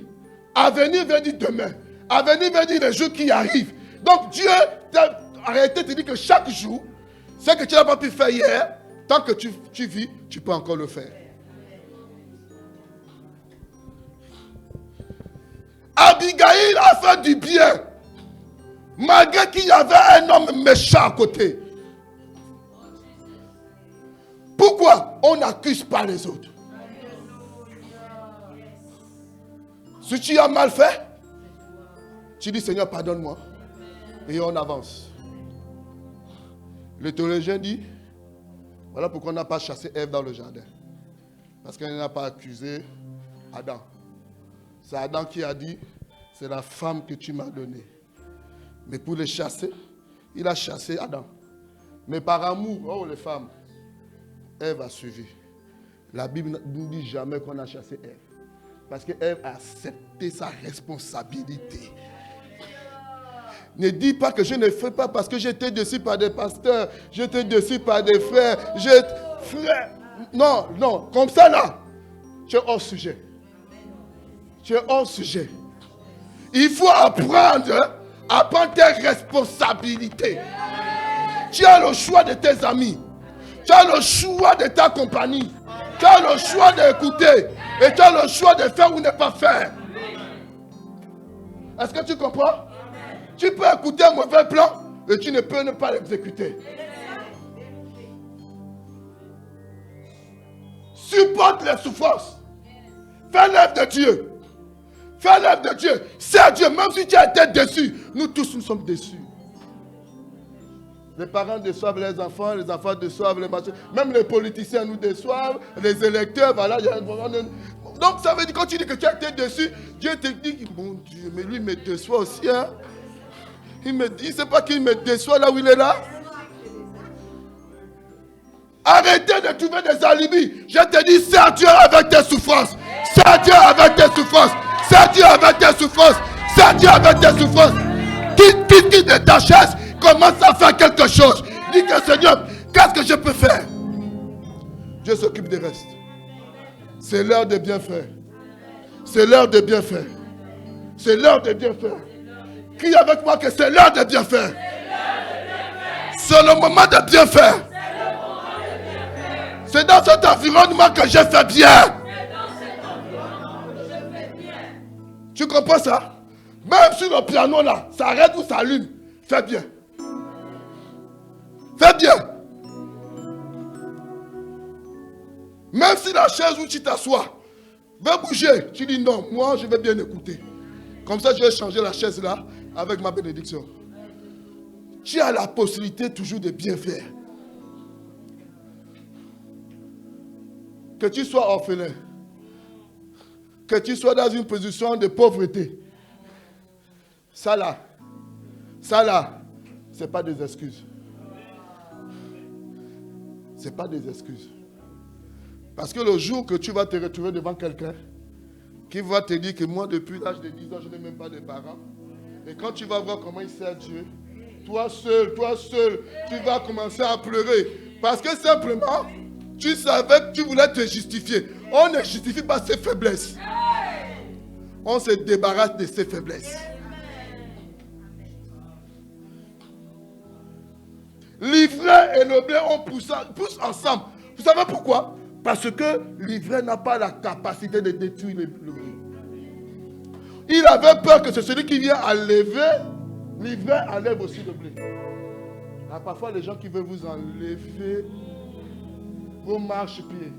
Avenir veut dire demain. Avenir veut dire les jours qui arrivent. Donc Dieu t'a arrêté de te dire que chaque jour, ce que tu n'as pas pu faire hier, tant que tu vis, tu peux encore le faire. Abigail a fait du bien. Malgré qu'il y avait un homme méchant à côté. Pourquoi on n'accuse pas les autres? Si tu as mal fait, Tu dis, Seigneur, pardonne-moi. Et on avance. Le théologien dit, voilà pourquoi on n'a pas chassé Ève dans le jardin. Parce qu'elle n'a pas accusé Adam. C'est Adam qui a dit, c'est la femme que tu m'as donnée. Mais pour les chasser, il a chassé Adam. Mais par amour, oh les femmes, Ève a suivi. La Bible ne nous dit jamais qu'on a chassé Ève. Parce qu'Ève a accepté sa responsabilité. Ne dis pas que je ne fais pas parce que j'étais dessus par des pasteurs, j'étais dessus par des frères. Frère, non, non, comme ça là, tu es hors sujet. Tu es hors sujet. Il faut apprendre tes responsabilités. Tu as le choix de tes amis. Tu as le choix de ta compagnie. Tu as le choix d'écouter. Et tu as le choix de faire ou ne pas faire. Est-ce que tu comprends? Tu peux écouter un mauvais plan et tu ne peux ne pas l'exécuter. Supporte les souffrances. Fais l'œuvre de Dieu. Fais l'œuvre de Dieu. C'est Dieu. Même si tu as été déçu, nous tous nous sommes déçus. Les parents déçoivent les enfants déçoivent les machins. Même les politiciens nous déçoivent, les électeurs, voilà. Donc ça veut dire, quand tu dis que tu as été déçu, Dieu te dit, mon Dieu, mais lui me déçoit aussi. Hein? Il me dit, c'est pas qu'il me déçoit là où il est là. Arrêtez de trouver des alibis. Je te dis, sers Dieu avec tes souffrances. Sers Dieu avec tes souffrances. Sers Dieu avec tes souffrances. Sers Dieu avec tes souffrances. Quitte de ta chaise. Commence à faire quelque chose. Dis que Seigneur, qu'est-ce que je peux faire? Dieu s'occupe des restes. C'est l'heure de bien faire. C'est l'heure de bien faire. C'est l'heure de bien faire. Crie avec moi que c'est l'heure de bien faire. C'est le moment de bien faire. C'est dans cet environnement que je fais bien. Tu comprends ça? Même sur le piano là, ça arrête ou ça allume. Fais bien. Fais bien. Même si la chaise où tu t'assois va bouger, tu dis non, moi je vais bien écouter. Comme ça je vais changer la chaise là avec ma bénédiction. Tu as la possibilité toujours de bien faire. Que tu sois orphelin, que tu sois dans une position de pauvreté, ça là, ce n'est pas des excuses. Ce n'est pas des excuses. Parce que le jour que tu vas te retrouver devant quelqu'un qui va te dire que moi, depuis l'âge de 10 ans, je n'ai même pas de parents. Et quand tu vas voir comment il sert Dieu, toi seul, tu vas commencer à pleurer. Parce que simplement, tu savais que tu voulais te justifier. On ne justifie pas ses faiblesses. On se débarrasse de ses faiblesses. L'ivraie et le blé, on pousse ensemble. Vous savez pourquoi? Parce que l'ivraie n'a pas la capacité de détruire le blé. Il avait peur que c'est celui qui vient enlever, l'ivraie enlève aussi le blé. Alors, parfois, les gens qui veulent vous enlever vos marchepieds,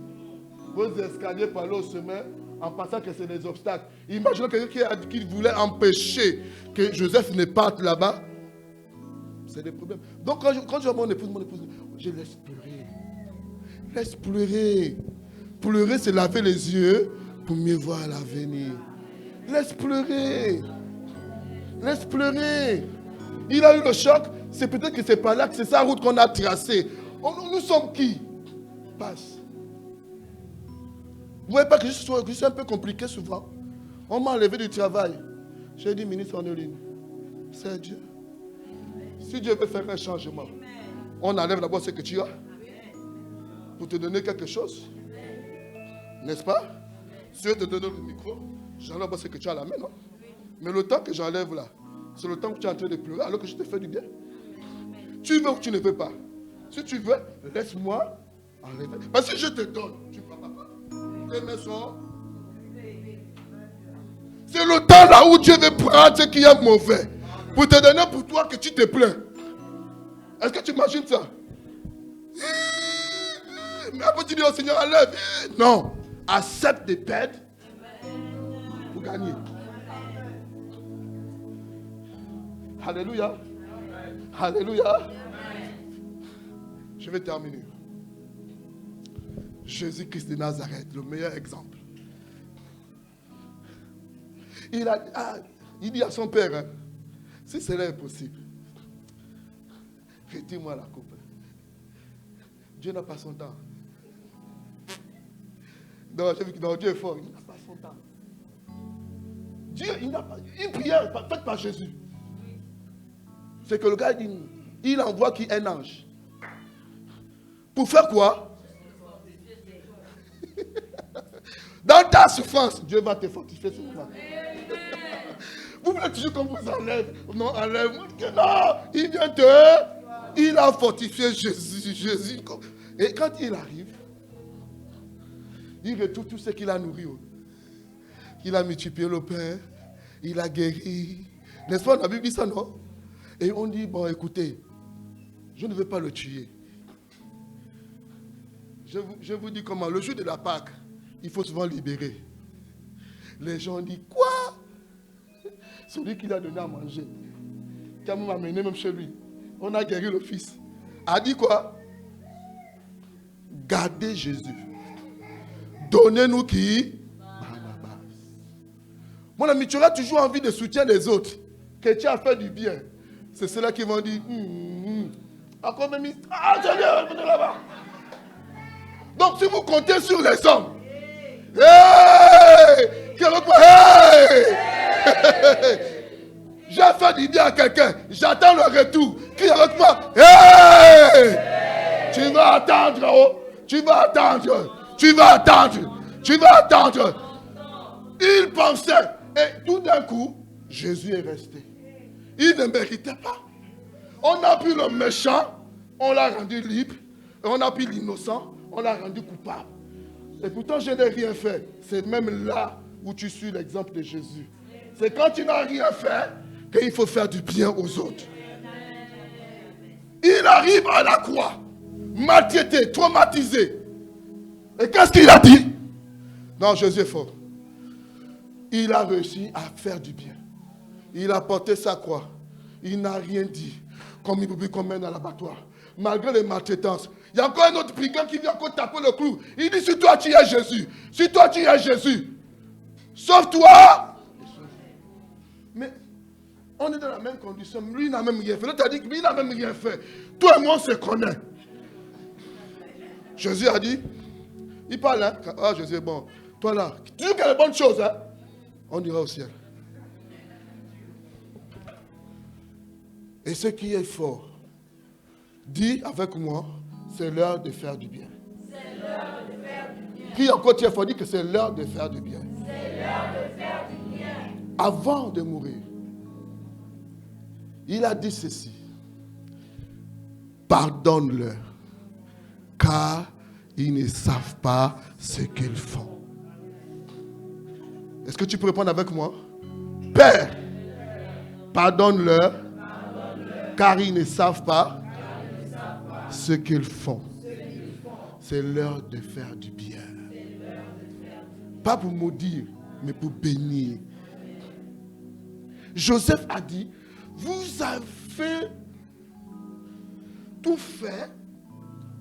vos escaliers pour aller au sommet, en pensant que c'est des obstacles. Imaginez quelqu'un qui voulait empêcher que Joseph ne parte là-bas. C'est des problèmes. Donc quand je vois mon épouse, je laisse pleurer. Laisse pleurer. Pleurer, c'est laver les yeux pour mieux voir l'avenir. Laisse pleurer. Laisse pleurer. Il a eu le choc. C'est peut-être que c'est pas là, que c'est sa route qu'on a tracée. Nous sommes qui? Passe. Vous ne voyez pas que je suis un peu compliqué souvent. On m'a enlevé du travail. J'ai dit, ministre Honorine, c'est Dieu. Si Dieu veut faire un changement, on enlève d'abord ce que tu as pour te donner quelque chose. N'est-ce pas? Si Dieu te donne le micro, j'enlève d'abord ce que tu as à la main, non? Mais le temps que j'enlève là, c'est le temps que tu es en train de pleurer alors que je te fais du bien. Tu veux ou tu ne veux pas? Si tu veux, laisse-moi enlever. Parce que je te donne, tu ne vas pas. Tes mains sont... C'est le temps là où Dieu veut prendre ce qui est mauvais pour te donner pour toi que tu te plains. Est-ce que tu imagines ça? Mais après tu dis au Seigneur, enlève. Non. Accepte de perdre pour gagner. Alléluia. Alléluia. Je vais terminer. Jésus-Christ de Nazareth, le meilleur exemple. Il dit à son père, hein, si cela est possible, retire-moi la coupe. Dieu n'a pas son temps. Non, j'ai vu que Dieu est fort, il n'a pas son temps. Dieu, il n'a pas une prière faite par Jésus. C'est que le gars dit, il envoie qui un ange. Pour faire quoi? Dans ta souffrance, Dieu va te fortifier sur toi. Vous voulez toujours qu'on vous enlève. Non, enlève. Non, il vient il a fortifié Jésus. Et quand il arrive, il retrouve tout ce qu'il a nourri. Il a multiplié le pain, il a guéri. N'est-ce pas, on a vu ça, non? Et on dit, bon, écoutez, je ne veux pas le tuer. Je vous dis comment, le jour de la Pâque, il faut souvent libérer. Les gens disent, quoi? Celui qui l'a donné à manger, qui a amené même chez lui, on a guéri le fils, a dit quoi? Gardez Jésus. Donnez-nous qui? Barnabas. Mon ami, tu auras toujours envie de soutien des autres, que tu as fait du bien. C'est ceux-là qui vont dire, encore même, venez là-bas. Donc, si vous comptez sur les hommes, j'ai fait du bien à quelqu'un, j'attends le retour. Qui est avec moi? Tu vas attendre, oh. Tu vas attendre. Il pensait, et tout d'un coup, Jésus est resté. Il ne méritait pas. On a pris le méchant, on l'a rendu libre, et on a pris l'innocent, on l'a rendu coupable. Et pourtant, je n'ai rien fait. C'est même là où tu suis l'exemple de Jésus. C'est quand tu n'as rien fait qu'il faut faire du bien aux autres. Il arrive à la croix, maltraité, traumatisé. Et qu'est-ce qu'il a dit? Non, Jésus est fort. Il a réussi à faire du bien. Il a porté sa croix. Il n'a rien dit. Comme il pouvait qu'on mène à l'abattoir. Malgré les maltraitances. Il y a encore un autre brigand qui vient encore taper le clou. Il dit, si toi tu es Jésus. Si toi tu es Jésus. Sauve-toi. Mais on est dans la même condition. Lui n'a même rien fait. L'autre a dit que lui n'a même rien fait. Toi et moi on se connaît. Jésus a dit, il parle hein. Ah Jésus, bon. Toi là, tu dis qu'il y a de bonnes choses hein. On ira au ciel. Et ce qui est fort, dis avec moi, c'est l'heure de faire du bien. C'est l'heure de faire du bien. Qui encore tient fort, dit que c'est l'heure de faire du bien. C'est l'heure de faire du bien. Avant de mourir, il a dit ceci. Pardonne-leur, car ils ne savent pas ce qu'ils font. Est-ce que tu peux répondre avec moi? Père, pardonne-leur, car ils ne savent pas ce qu'ils font. C'est l'heure de faire du bien. Pas pour maudire, mais pour bénir. Joseph a dit, vous avez tout fait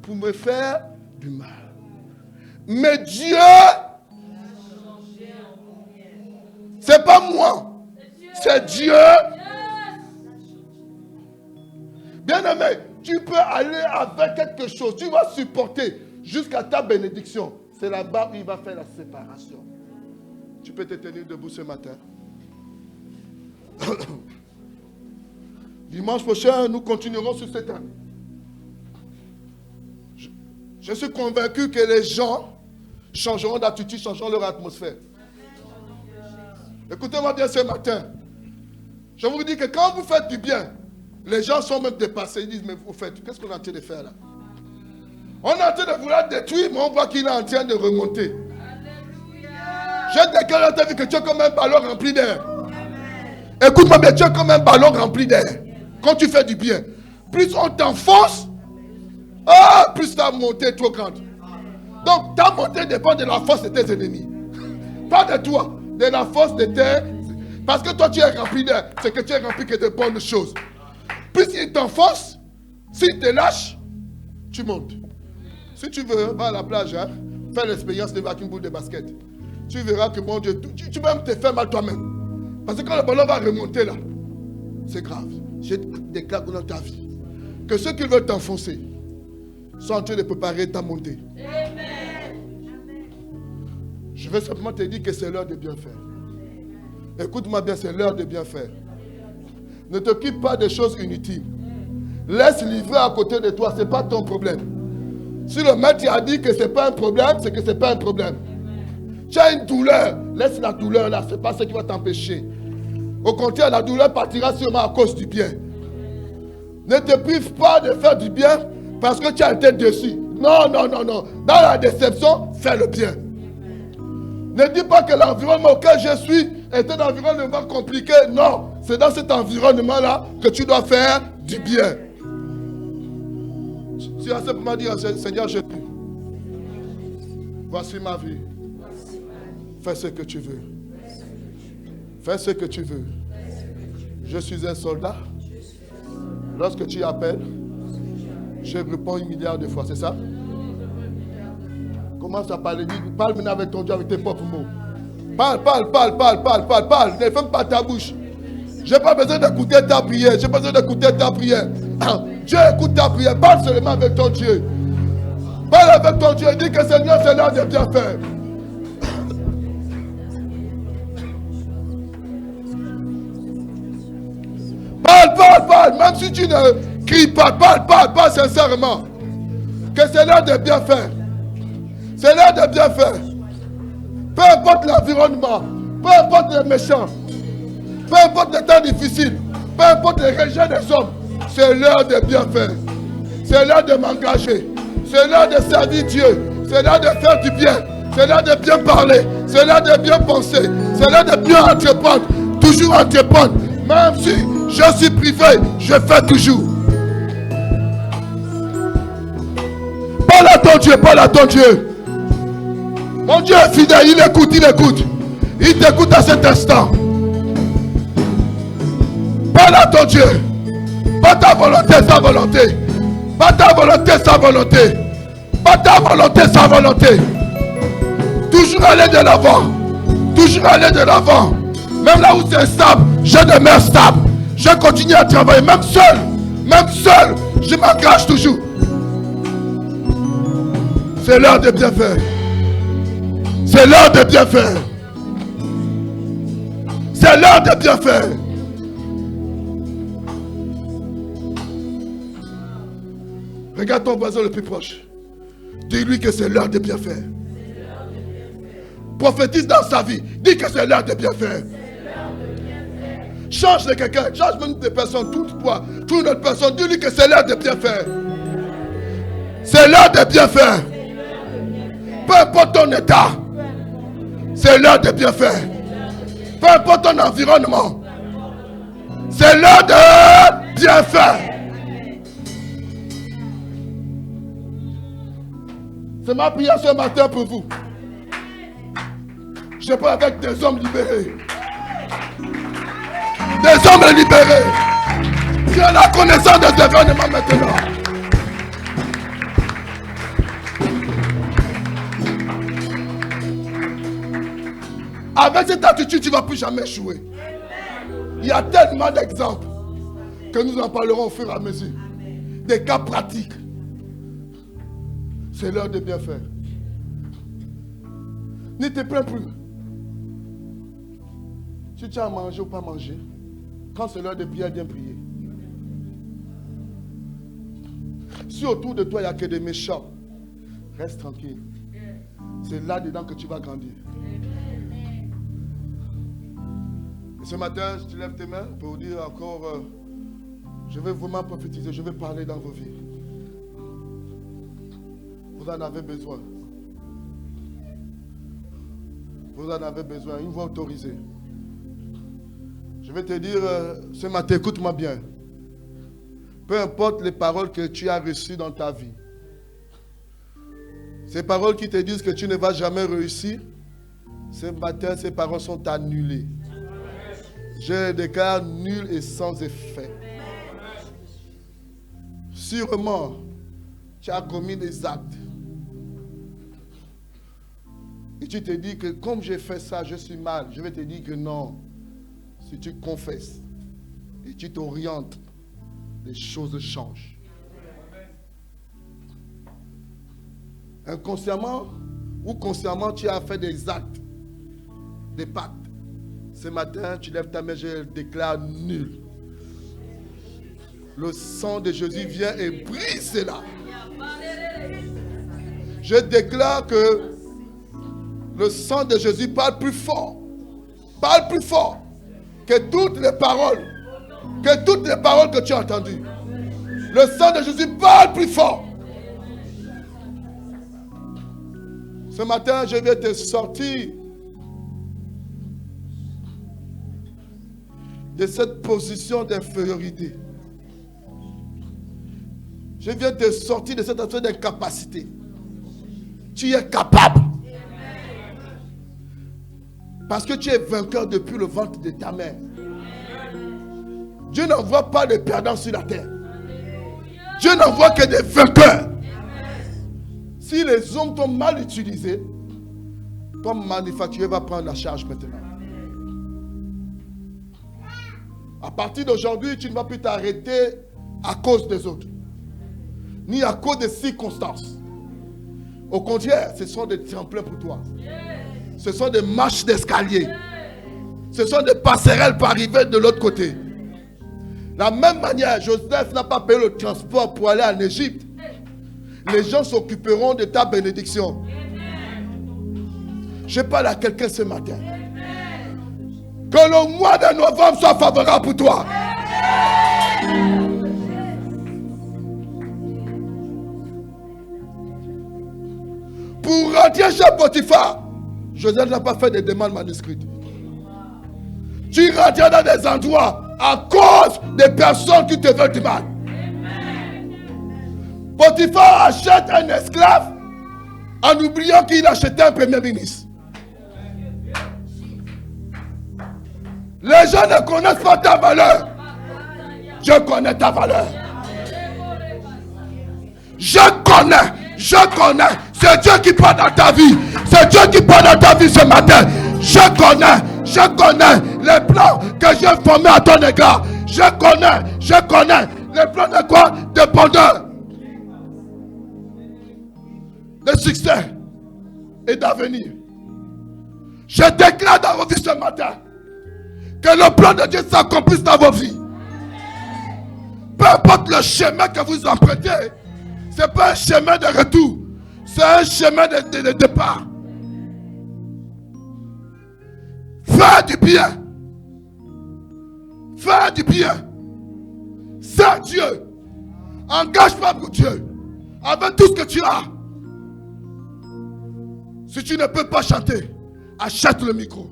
pour me faire du mal. Mais Dieu, c'est pas moi, c'est Dieu. Bien-aimé, tu peux aller avec quelque chose, tu vas supporter jusqu'à ta bénédiction. C'est là-bas où il va faire la séparation. Tu peux te tenir debout ce matin. Dimanche prochain, nous continuerons sur cette année. Je suis convaincu que les gens changeront d'attitude, changeront leur atmosphère. Écoutez-moi bien ce matin. Je vous dis que quand vous faites du bien, les gens sont même dépassés. Ils disent, mais vous faites, qu'est-ce qu'on est en train de faire là? On est en train de vouloir détruire, mais on voit qu'il est en train de remonter. Je déclare à ta vie que tu es comme un ballon rempli d'air. Écoute-moi bien, tu es comme un ballon rempli d'air. Quand tu fais du bien, plus on t'enfonce, plus ta montée est trop grande. Donc ta montée dépend de la force de tes ennemis. Pas de toi, de la force de Parce que toi, tu es rempli d'air. C'est que tu es rempli que de bonnes choses. Plus il t'enfonce, s'il te lâche, tu montes. Si tu veux, va à la plage, hein, fais l'expérience de vacuum boule de basket. Tu verras que mon Dieu, tu vas même te faire mal toi-même. Parce que quand le ballon va remonter là, c'est grave. Je déclare dans ta vie que ceux qui veulent t'enfoncer sont en train de préparer ta montée. Amen. Je veux simplement te dire que c'est l'heure de bien faire. Écoute-moi bien, c'est l'heure de bien faire. Ne t'occupe pas des choses inutiles. Laisse livrer à côté de toi, ce n'est pas ton problème. Si le maître a dit que ce n'est pas un problème, c'est que ce n'est pas un problème. Tu as une douleur, laisse la douleur là, ce n'est pas ce qui va t'empêcher. Au contraire, la douleur partira sûrement à cause du bien. Ne te prive pas de faire du bien parce que tu as été déçu. Non, non, non, non. Dans la déception, fais le bien. Ne dis pas que l'environnement auquel je suis est un environnement compliqué. Non, c'est dans cet environnement-là que tu dois faire du bien. Tu as simplement dit, Seigneur Jésus, voici ma vie. Fais ce que tu veux. Fais ce que tu veux. Je suis un soldat. Lorsque tu appelles, je réponds 1 milliard de fois, c'est ça? Commence à parler. Parle maintenant avec ton Dieu, avec tes propres mots. Parle. Ne ferme pas ta bouche. Je n'ai pas besoin d'écouter ta prière. J'ai besoin d'écouter ta prière. Dieu écoute ta prière. Parle seulement avec ton Dieu. Parle avec ton Dieu. Dis que Seigneur, c'est l'heure de bien faire. Parle. Même si tu ne cries pas, parle sincèrement. Que c'est l'heure de bien faire. C'est l'heure de bien faire. Peu importe l'environnement, peu importe les méchants, peu importe les temps difficiles, peu importe les rejets des hommes, c'est l'heure de bien faire. C'est l'heure de m'engager. C'est l'heure de servir Dieu. C'est l'heure de faire du bien. C'est l'heure de bien parler. C'est l'heure de bien penser. C'est l'heure de bien entreprendre. Toujours entreprendre. Même si je suis privé, je fais toujours. Parle à ton Dieu, parle à ton Dieu. Mon Dieu est fidèle, il écoute. Il t'écoute à cet instant. Parle à ton Dieu. Pas ta volonté, sa volonté. Pas ta volonté, sa volonté. Pas ta volonté, sa volonté. Toujours aller de l'avant. Toujours aller de l'avant. Même là où c'est stable, je demeure stable. Je continue à travailler, même seul, je m'engage toujours. C'est l'heure de bien faire. C'est l'heure de bien faire. C'est l'heure de bien faire. Regarde ton voisin le plus proche. Dis-lui que c'est l'heure de bien faire. Prophétise dans sa vie. Dis que c'est l'heure de bien faire. Change de quelqu'un, change même de personne, toute une autre personne. Dis-lui que c'est l'heure de bien faire. C'est l'heure de bien faire. Peu importe ton état, c'est l'heure de bien faire. Peu importe ton environnement, c'est l'heure de bien faire. C'est ma prière ce matin pour vous. Je parle avec des hommes libérés. Des hommes libérés. Qui ont la connaissance des événements maintenant. Avec cette attitude, tu ne vas plus jamais échouer. Il y a tellement d'exemples que nous en parlerons au fur et à mesure. Des cas pratiques. C'est l'heure de bien faire. Ne te plains plus. Si tu as mangé ou pas mangé, quand c'est l'heure de prier, bien prier. Si autour de toi il n'y a que des méchants, reste tranquille. C'est là-dedans que tu vas grandir. Et ce matin, je te lève tes mains pour vous dire encore, je vais vraiment prophétiser, je vais parler dans vos vies. Vous en avez besoin. Vous en avez besoin, une voix autorisée. Je vais te dire, ce matin, écoute-moi bien. Peu importe les paroles que tu as reçues dans ta vie, ces paroles qui te disent que tu ne vas jamais réussir, ce matin, ces paroles sont annulées. Je déclare nul et sans effet. Sûrement, tu as commis des actes. Et tu te dis que comme j'ai fait ça, je suis mal. Je vais te dire que non. Si tu confesses et tu t'orientes, les choses changent. Inconsciemment ou consciemment, tu as fait des actes, des pactes. Ce matin, tu lèves ta main, je déclare nul. Le sang de Jésus vient et brise cela. Je déclare que le sang de Jésus parle plus fort. Parle plus fort que toutes les paroles. Que toutes les paroles que tu as entendues. Le sang de Jésus parle plus fort. Ce matin, je vais te sortir de cette position d'infériorité. Je viens te sortir de cette aspect d'incapacité. Tu es capable. Parce que tu es vainqueur depuis le ventre de ta mère. Dieu n'envoie pas de perdants sur la terre. Dieu n'envoie que des vainqueurs. Si les hommes t'ont mal utilisé, ton manufacturier va prendre la charge maintenant. À partir d'aujourd'hui, tu ne vas plus t'arrêter à cause des autres, ni à cause des circonstances. Au contraire, ce sont des tremplins pour toi. Ce sont des marches d'escalier. Ce sont des passerelles pour arriver de l'autre côté. De la même manière, Joseph n'a pas payé le transport pour aller en Égypte. Les gens s'occuperont de ta bénédiction. Je parle à quelqu'un ce matin. Que le mois de novembre soit favorable pour toi. Pour rentrer chez Potiphar, Joseph n'a pas fait de demandes manuscrites. Tu rentres dans des endroits à cause des personnes qui te veulent du mal. Potiphar achète un esclave en oubliant qu'il achetait un premier ministre. Les gens ne connaissent pas ta valeur. Je connais ta valeur. Je connais. C'est Dieu qui parle dans ta vie. C'est Dieu qui parle dans ta vie ce matin. Je connais les plans que j'ai formés à ton égard. Je connais les plans de quoi? De bonheur, de succès et d'avenir. Je déclare dans vos vies ce matin que le plan de Dieu s'accomplisse dans vos vies. Peu importe le chemin que vous empruntez, ce n'est pas un chemin de retour, c'est un chemin de départ. Fais du bien. Fais du bien. C'est Dieu. Engage-toi pour Dieu. Avec tout ce que tu as. Si tu ne peux pas chanter, achète le micro.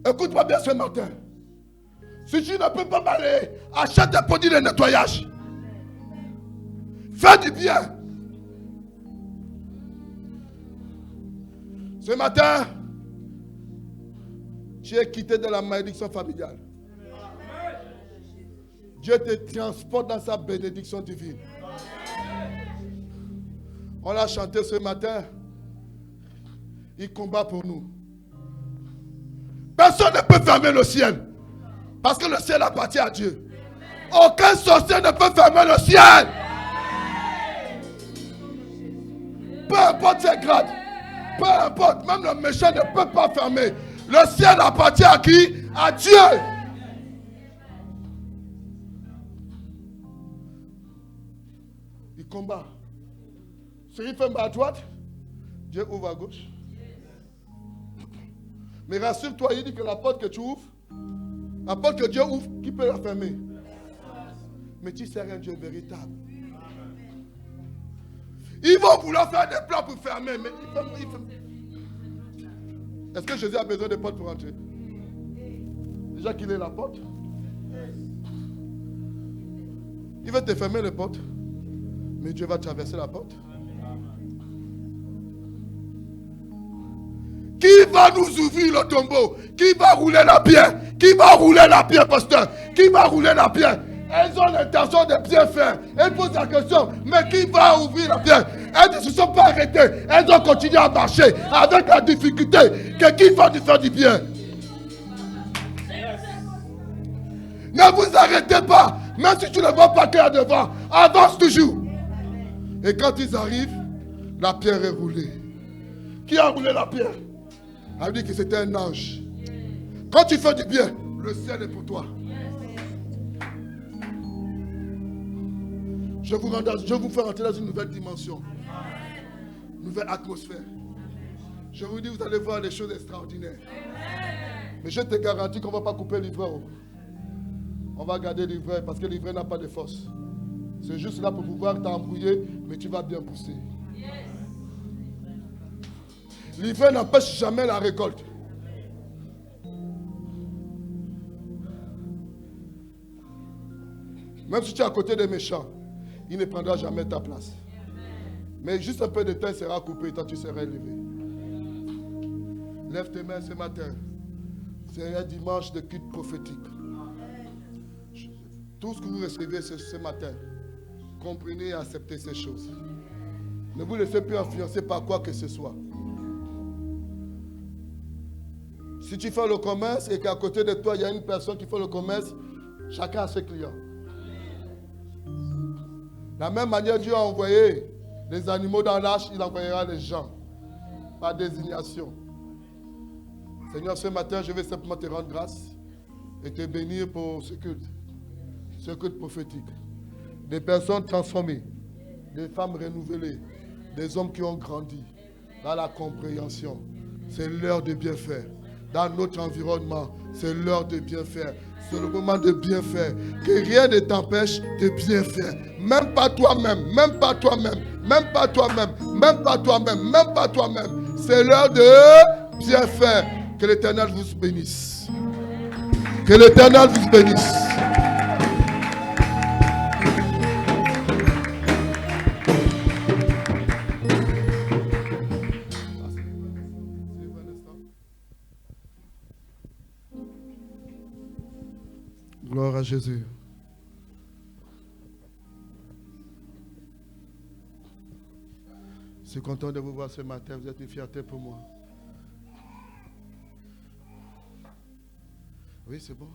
Écoute-moi bien ce matin. Si tu ne peux pas m'aller, achète des produits de nettoyage. Fais du bien. Ce matin, tu es quitté de la malédiction familiale. Dieu te transporte dans sa bénédiction divine. On l'a chanté ce matin. Il combat pour nous. Personne ne peut fermer le ciel. Parce que le ciel appartient à Dieu. Aucun sorcier ne peut fermer le ciel. Peu importe ses grades. Peu importe. Même le méchant ne peut pas fermer. Le ciel appartient à qui? À Dieu. Il combat. Celui qui ferme à droite, Dieu ouvre à gauche. Mais rassure-toi, il dit que la porte que tu ouvres, la porte que Dieu ouvre, qui peut la fermer? Mais tu seras un Dieu véritable. Ils vont vouloir faire des plans pour fermer, mais ils ferment. Est-ce que Jésus a besoin de porte pour entrer? Déjà qu'il est la porte. Il veut te fermer les portes, Mais Dieu va traverser la porte. Qui va nous ouvrir le tombeau? Qui va rouler la pierre? Qui va rouler la pierre, pasteur? Qui va rouler la pierre? Elles ont l'intention de bien faire. Elles posent la question, mais qui va ouvrir la pierre? Elles ne se sont pas arrêtées. Elles ont continué à marcher avec la difficulté. Que qui va nous faire du bien? Ne vous arrêtez pas. Même si tu ne vois pas qu'il y a devant, avance toujours. Et quand ils arrivent, la pierre est roulée. Qui a roulé la pierre? Elle dit que c'était un ange. Quand tu fais du bien, le ciel est pour toi. Je vous fais rentrer dans une nouvelle dimension. Une nouvelle atmosphère. Je vous dis, vous allez voir des choses extraordinaires. Mais je te garantis qu'on ne va pas couper l'ivraie. On va garder l'ivraie parce que l'ivraie n'a pas de force. C'est juste là pour pouvoir t'embrouiller, mais tu vas bien pousser. L'ivraie n'empêche jamais la récolte. Même si tu es à côté des méchants, il ne prendra jamais ta place. Mais juste un peu de temps sera coupé, toi tu seras élevé. Lève tes mains ce matin. C'est un dimanche de culte prophétique. Tout ce que vous recevez ce matin, comprenez et acceptez ces choses. Ne vous laissez plus influencer par quoi que ce soit. Si tu fais le commerce et qu'à côté de toi, il y a une personne qui fait le commerce, chacun a ses clients. De la même manière, Dieu a envoyé les animaux dans l'arche, il envoyera les gens par désignation. Seigneur, ce matin, je vais simplement te rendre grâce et te bénir pour ce culte prophétique. Des personnes transformées, des femmes renouvelées, des hommes qui ont grandi dans la compréhension. C'est l'heure de bien faire. Dans notre environnement, c'est l'heure de bien faire. C'est le moment de bien faire. Que rien ne t'empêche de bien faire. Même pas toi-même, même pas toi-même, même pas toi-même, même pas toi-même, même pas toi-même. C'est l'heure de bien faire. Que l'Éternel vous bénisse. Que l'Éternel vous bénisse. Gloire à Jésus. Je suis content de vous voir ce matin. Vous êtes une fierté pour moi. Oui, c'est bon.